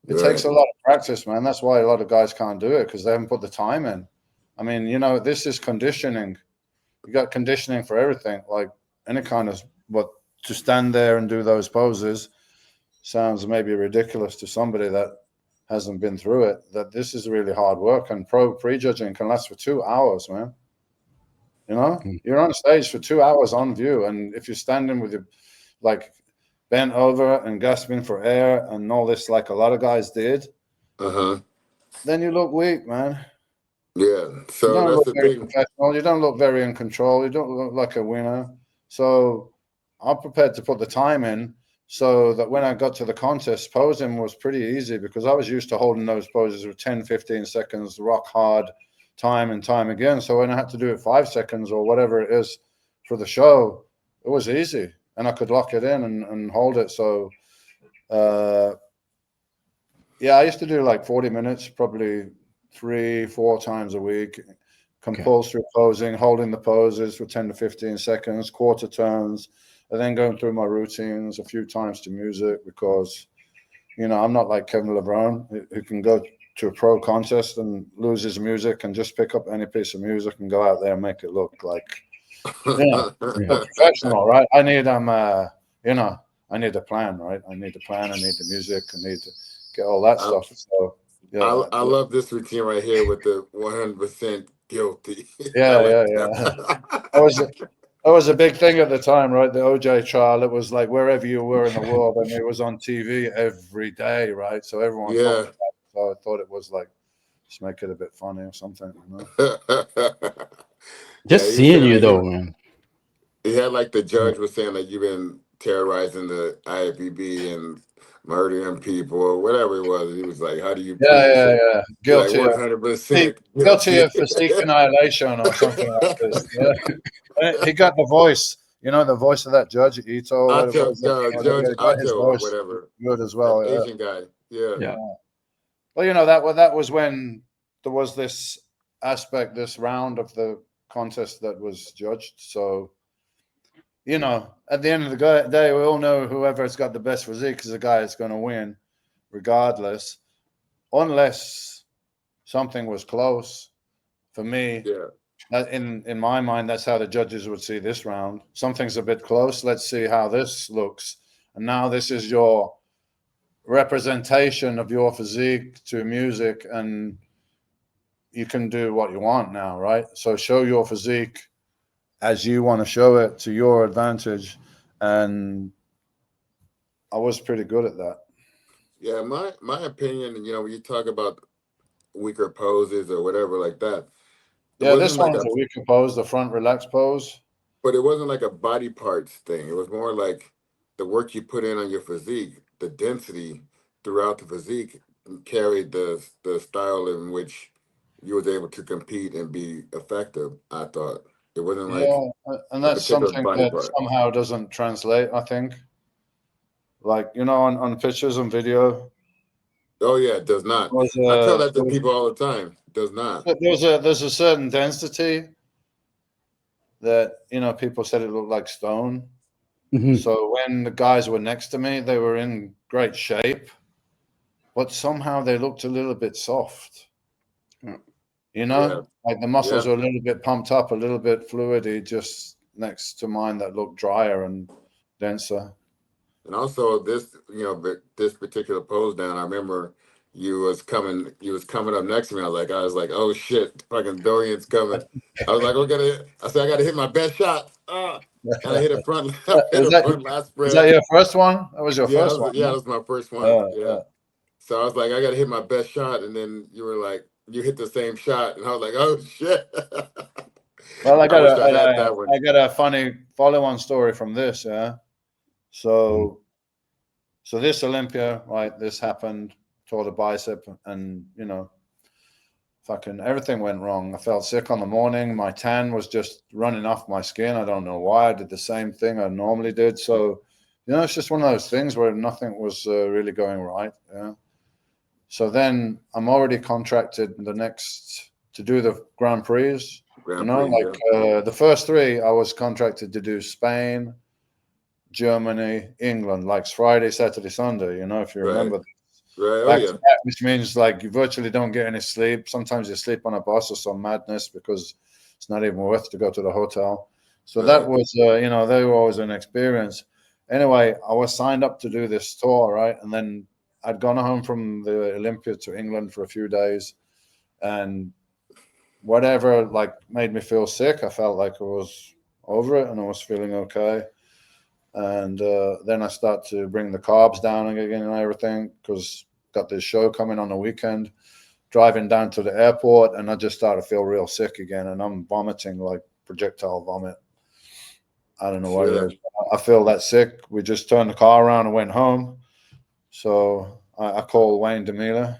It takes a lot of practice, man. That's why a lot of guys can't do it, because they haven't put the time in. I mean, this is conditioning. You got conditioning for everything, like any kind of, but to stand there and do those poses sounds maybe ridiculous to somebody that hasn't been through it, that this is really hard work. And prejudging can last for 2 hours, man. You're on stage for 2 hours on view. And if you're standing with your, like, bent over and gasping for air and all this, like a lot of guys did, then you look weak, man. Yeah. So you don't that's look the very thing. professional. You don't look very in control. You don't look like a winner. So I'm prepared to put the time in so that when I got to the contest, posing was pretty easy, because I was used to holding those poses for 10, 15 seconds, rock hard, time and time again. So when I had to do it 5 seconds or whatever it is for the show, it was easy. And I could lock it in and hold it. So, I used to do like 40 minutes, probably 3-4 times a week, compulsory posing, holding the poses for 10 to 15 seconds, quarter turns, and then going through my routines a few times to music, because, I'm not like Kevin LeBron, who can go to a pro contest and lose his music and just pick up any piece of music and go out there and make it look like, professional, right? I need I need a plan, right? I need a plan. I need the music. I need to get all that stuff. So I love this routine right here with the 100% guilty. Yeah. That was a big thing at the time, right? The OJ trial. It was like wherever you were in the world, and it was on TV every day, right? So everyone talked about it. So I thought it was like, just make it a bit funny or something, Just seeing you though, man. He had like the judge was saying that you've been terrorizing the IFBB and murdering people or whatever it was. He was like, "How do you?" Yeah. Guilty. Like 100% guilty of physique annihilation or something like this. Yeah. He got the voice. The voice of that judge, Ito. Judge Otto or voice whatever. Good as well. That Asian guy. Yeah. Well, that was when there was this aspect, this round of the contest that was judged. So, at the end of the day, we all know whoever's got the best physique is the guy that's going to win, regardless, unless something was close. For me, in my mind, that's how the judges would see this round. Something's a bit close. Let's see how this looks. And now this is your representation of your physique to music, and you can do what you want now, right? So show your physique as you want to show it to your advantage. And I was pretty good at that. Yeah, my opinion, when you talk about weaker poses or whatever like that. Yeah, this one was a weaker pose, the front relaxed pose. But it wasn't like a body parts thing. It was more like the work you put in on your physique, the density throughout the physique carried the style in which you was able to compete and be effective, I thought. It wasn't like and that's something that somehow doesn't translate, I think. Like, on pictures and video. Oh yeah, it does not. I tell that to people all the time. It does not. There's a certain density that, people said it looked like stone. Mm-hmm. So when the guys were next to me, they were in great shape, but somehow they looked a little bit soft. Like the muscles are a little bit pumped up, a little bit fluidy, just next to mine that looked drier and denser. And also this, this particular pose down, I remember you was coming up next to me. I was like, oh shit, fucking Dorian's coming. I was like, I gotta hit my best shot. And I hit a front last spread. Is that your first one? That was your first one? Yeah, that was my first one. So I was like, I gotta hit my best shot. And then you were like, you hit the same shot. And I was like, oh shit. Well, I got a funny follow-on story from this, yeah. So So this Olympia, right? This happened, tore the bicep, and you know, fucking everything went wrong. I felt sick on the morning. My tan was just running off my skin. I don't know why. I did the same thing I normally did. So, you know, it's just one of those things where nothing was really going right. Yeah. So then I'm already contracted to do the Grand Prix. The first 3, I was contracted to do Spain, Germany, England, like Friday, Saturday, Sunday. You know, if you remember. Right. To back, which means like you virtually don't get any sleep. Sometimes you sleep on a bus or some madness because it's not even worth to go to the hotel. So that was, you know, they were always an experience. Anyway, I was signed up to do this tour, right? And then I'd gone home from the Olympia to England for a few days, and whatever like made me feel sick, I felt like I was over it and I was feeling okay. And then I start to bring the carbs down again and everything because got this show coming on the weekend. Driving down to the airport, and I just started to feel real sick again, and I'm vomiting like projectile vomit. I don't know what it is. I feel that sick. We just turned the car around and went home. So I called Wayne DeMille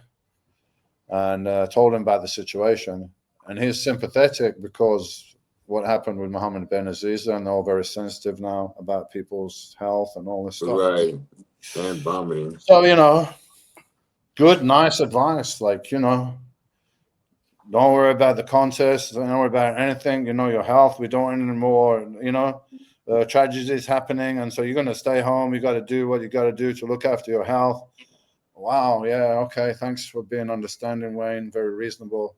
and told him about the situation, and he's sympathetic because what happened with Mohammed Benazir, and they're all very sensitive now about people's health and all this stuff. Right. And vomiting. So, you know, good, nice advice. Like, you know, don't worry about the contest. Don't worry about anything. You know, your health. We don't want any more, you know, tragedies happening. And so you're going to stay home. You got to do what you got to do to look after your health. Wow. Yeah. Okay. Thanks for being understanding, Wayne. Very reasonable.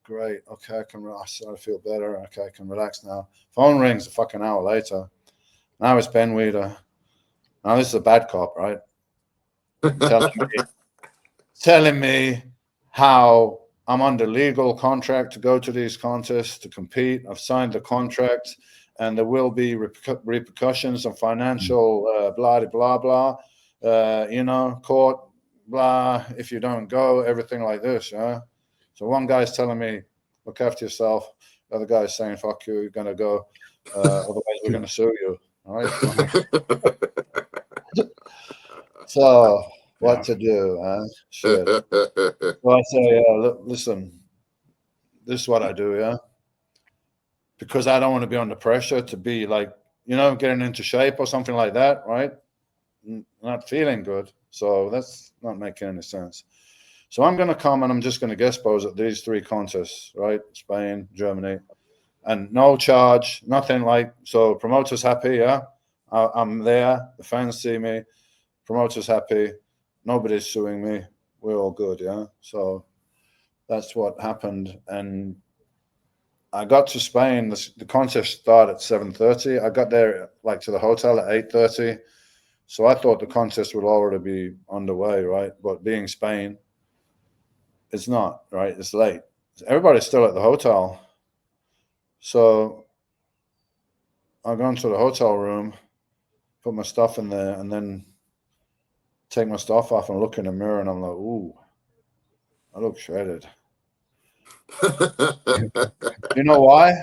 Great. Okay. I can relax. I feel better. Okay. I can relax now. Phone rings a fucking hour later. Now it's Ben Weeder. Now this is a bad cop, right? Telling me how I'm under legal contract to go to these contests to compete. I've signed the contract, and there will be repercussions and financial blah blah blah. You know, court blah. If you don't go, everything like this. Yeah. So one guy's telling me, look after yourself. The other guy's saying, fuck you, you're gonna go. Otherwise, we're gonna sue you. All right. So what to do? Shit. Well, I say, look, listen, this is what I do, yeah? Because I don't want to be under pressure to be like, you know, getting into shape or something like that, right? Not feeling good. So that's not making any sense. So I'm going to come and I'm just going to guest pose at these 3 contests, right? Spain, Germany, and no charge, nothing like, so promoters happy, yeah? I'm there, the fans see me, promoters happy, nobody's suing me, we're all good, yeah? So that's what happened. And I got to Spain, the contest started at 7:30. I got there like to the hotel at 8:30. So I thought the contest would already be underway, right? But being Spain, it's not, right? It's late. Everybody's still at the hotel. So I go into the hotel room, put my stuff in there, and then take my stuff off and look in the mirror, and I'm like, ooh, I look shredded. You know why?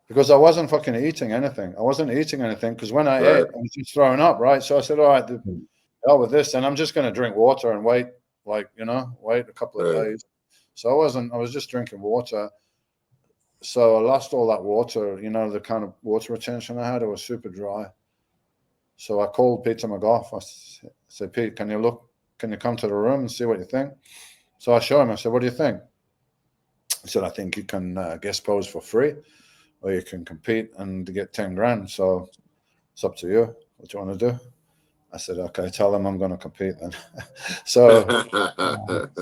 Because I wasn't fucking eating anything. I wasn't eating anything because when I ate, I was just throwing up, right? So I said, all right, the hell with this, and I'm just going to drink water and wait, like, you know, wait a couple of days. So I was just drinking water. So I lost all that water, you know, the kind of water retention I had. It was super dry. So I called Peter McGough. I said, Pete, can you come to the room and see what you think? So I showed him. I said, what do you think? He said, I think you can guest pose for free, or you can compete and get 10 grand. So it's up to you. What do you want to do? I said, okay, tell them I'm going to compete then. So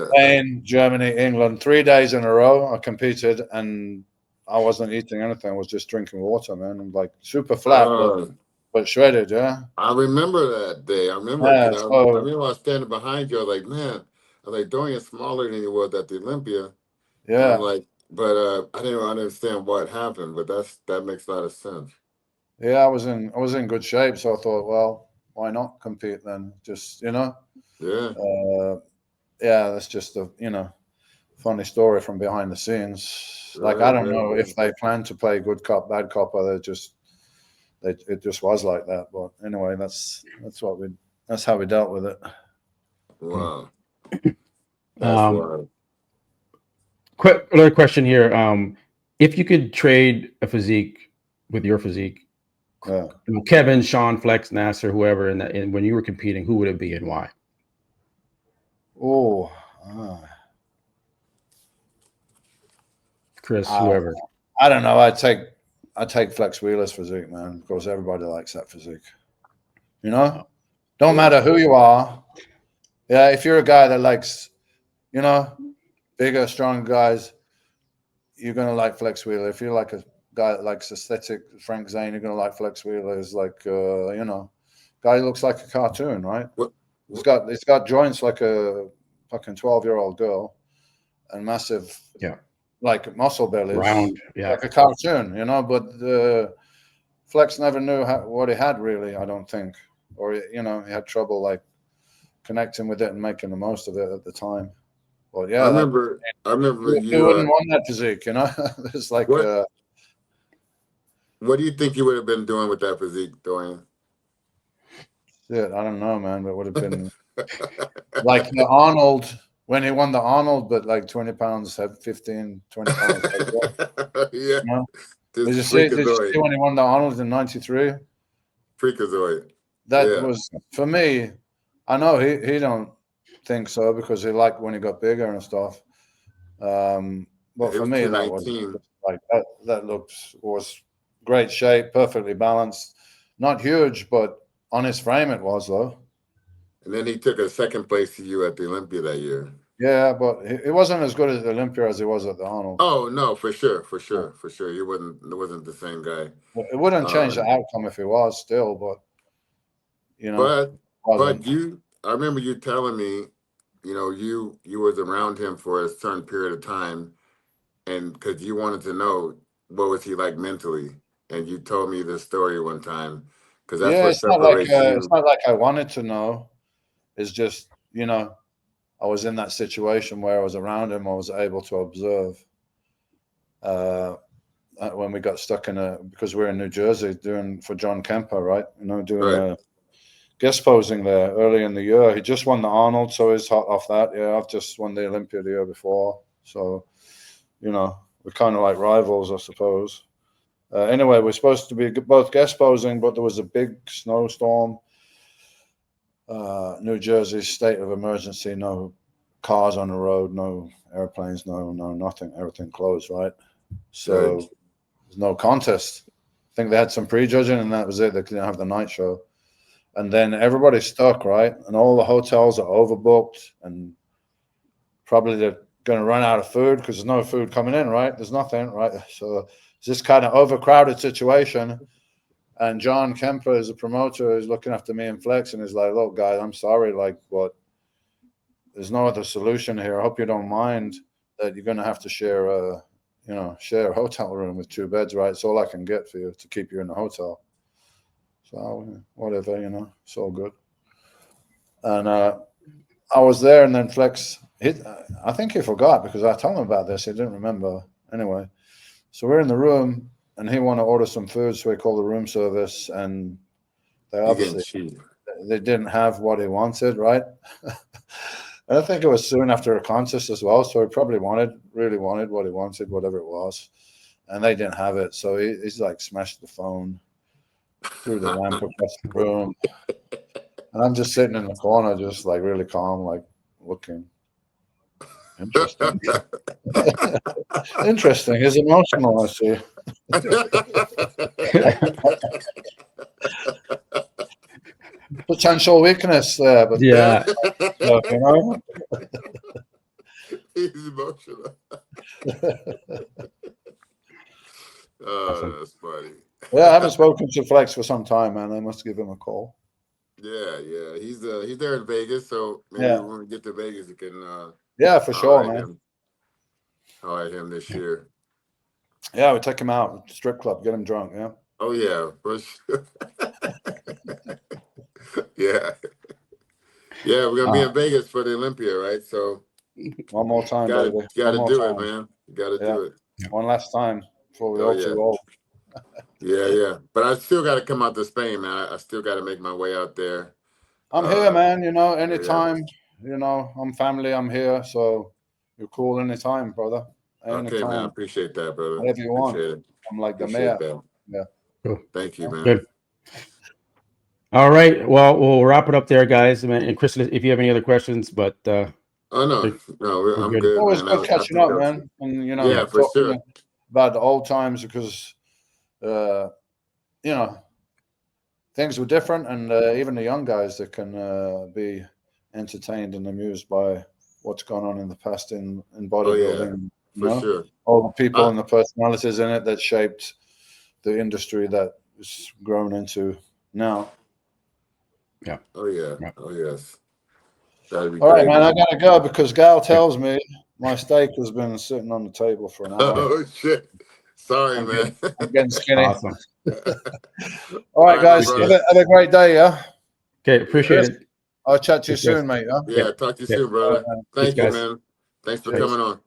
Spain, Germany, England, 3 days in a row, I competed, and I wasn't eating anything. I was just drinking water, man. I'm like super flat, but shredded, yeah. I remember that day. I remember, I remember I was standing behind you. I was like, man, I was like, Dorian's smaller than he was at the Olympia. Yeah. I'm like, but I didn't understand what happened, but that makes a lot of sense. Yeah, I was in good shape, so I thought, well, why not compete then? Just, you know. Yeah. Yeah, that's just a, you know, funny story from behind the scenes. Like, I don't know if they plan to play good cop, bad cop, or it just was like that. But anyway, that's what that's how we dealt with it. Wow. Another question here. If you could trade a physique with your physique, Yeah. Kevin, Sean, Flex, Nasser, whoever, and when you were competing, who would it be and why? Oh, Chris, whoever. I don't know. I take Flex Wheeler's physique, man, because everybody likes that physique. You know, don't matter who you are. Yeah, if you're a guy that likes, you know, bigger, stronger guys, you're gonna like Flex Wheeler. If you're like a guy that likes aesthetic, Frank Zane, you're gonna like Flex Wheeler. Is like, you know, guy who looks like a cartoon, right? It's got joints like a fucking 12-year-old girl, and massive, like muscle bellies, round, like a cartoon, you know. But Flex never knew what he had really, I don't think, or you know, he had trouble like connecting with it and making the most of it at the time. Well, yeah, I remember you wouldn't want that physique, you know. It's like, what do you think you would have been doing with that physique, Dorian? Shit, I don't know, man. But it would have been like the Arnold when he won the Arnold, but like 20 pounds, had 15, 20 pounds. Yeah. You know? Did you see when he won the Arnold in '93? Freakazoid. That was, for me, I know he don't think so because he liked when he got bigger and stuff. But for me, that was like that was great shape, perfectly balanced, not huge, but on his frame it was though. And then he took a second place to you at the Olympia that year. Yeah, but it wasn't as good at the Olympia as he was at the Arnold. Oh no, for sure. He wasn't the same guy. It wouldn't change the outcome if he was still, but you know. But I remember you telling me, you know, you was around him for a certain period of time, and because you wanted to know what was he like mentally, and you told me this story one time because that's what separates you. It's not like I wanted to know. It's just, you know, I was in that situation where I was around him. I was able to observe. When we got stuck because we're in New Jersey doing for John Kemper, right? You know, doing guest posing there early in the year. He just won the Arnold, so he's hot off that. Yeah, I've just won the Olympia the year before, so you know we're kind of like rivals, I suppose. Anyway, we're supposed to be both guest posing, but there was a big snowstorm. New Jersey, state of emergency, no cars on the road, no airplanes, no nothing, everything closed, right? So there's no contest. I think they had some prejudging and that was it. They didn't have the night show. And then everybody's stuck, right? And all the hotels are overbooked and probably they're going to run out of food because there's no food coming in, right? There's nothing, right? So it's this kind of overcrowded situation. And John Kemper is a promoter who's looking after me and Flex and he's like, look, guys, I'm sorry, like, but there's no other solution here. I hope you don't mind that you're going to have to share a hotel room with 2 beds, right? It's all I can get for you to keep you in the hotel. So whatever, you know, it's all good. And I was there and then Flex, I think he forgot because I told him about this. He didn't remember anyway. So we're in the room and he wanted to order some food. So we called the room service and they obviously they didn't have what he wanted, right? And I think it was soon after a contest as well. So he probably really wanted what he wanted, whatever it was. And they didn't have it. So he's like smashed the phone through the lamp across the room. And I'm just sitting in the corner, just like really calm, like looking. Interesting. Interesting. He's emotional, I see. Potential weakness there, but yeah, you know. He's emotional. Oh, that's funny. Yeah, I haven't spoken to Flex for some time, man. I must give him a call. Yeah. He's there in Vegas, so maybe when we get to Vegas, you can. Yeah, for sure, man. Holler at him this year. Yeah, we take him out strip club, get him drunk. Yeah. Oh yeah, for sure. Yeah. We're gonna be in Vegas for the Olympia, right? So one more time, baby. Gotta do it, man. You gotta do it. One last time before we all too old. Yeah. But I still got to come out to Spain, man. I still got to make my way out there. I'm here, man. You know, anytime. You know, I'm family. I'm here, so you're cool anytime, brother. Anytime. Okay, man. I appreciate that, brother. Whatever you want. Appreciate it. I'm like the Appreciate mayor. that. Yeah. Cool. Thank you, man. Good. All right. Well, we'll wrap it up there, guys. And Chris, if you have any other questions, but Oh no, I'm good. good. Always man. good catching up, man. And you know, Yeah, for talking sure. about the old times because you know, things were different, and even the young guys that can be entertained and amused by what's gone on in the past in bodybuilding. For sure. All the people and the personalities in it that shaped the industry that is grown into now. Yeah. Oh yeah. Yeah. Oh yes. That'd be All great. right, man. I gotta go because Gal tells me my steak has been sitting on the table for an hour. Oh shit. Sorry, man. I'm getting skinny. Awesome. All right, guys. Have a great day, yeah? Okay, appreciate it. I'll chat to you soon, mate. Yeah, talk to you soon, brother. Thank you, guys. man. Thanks for coming on.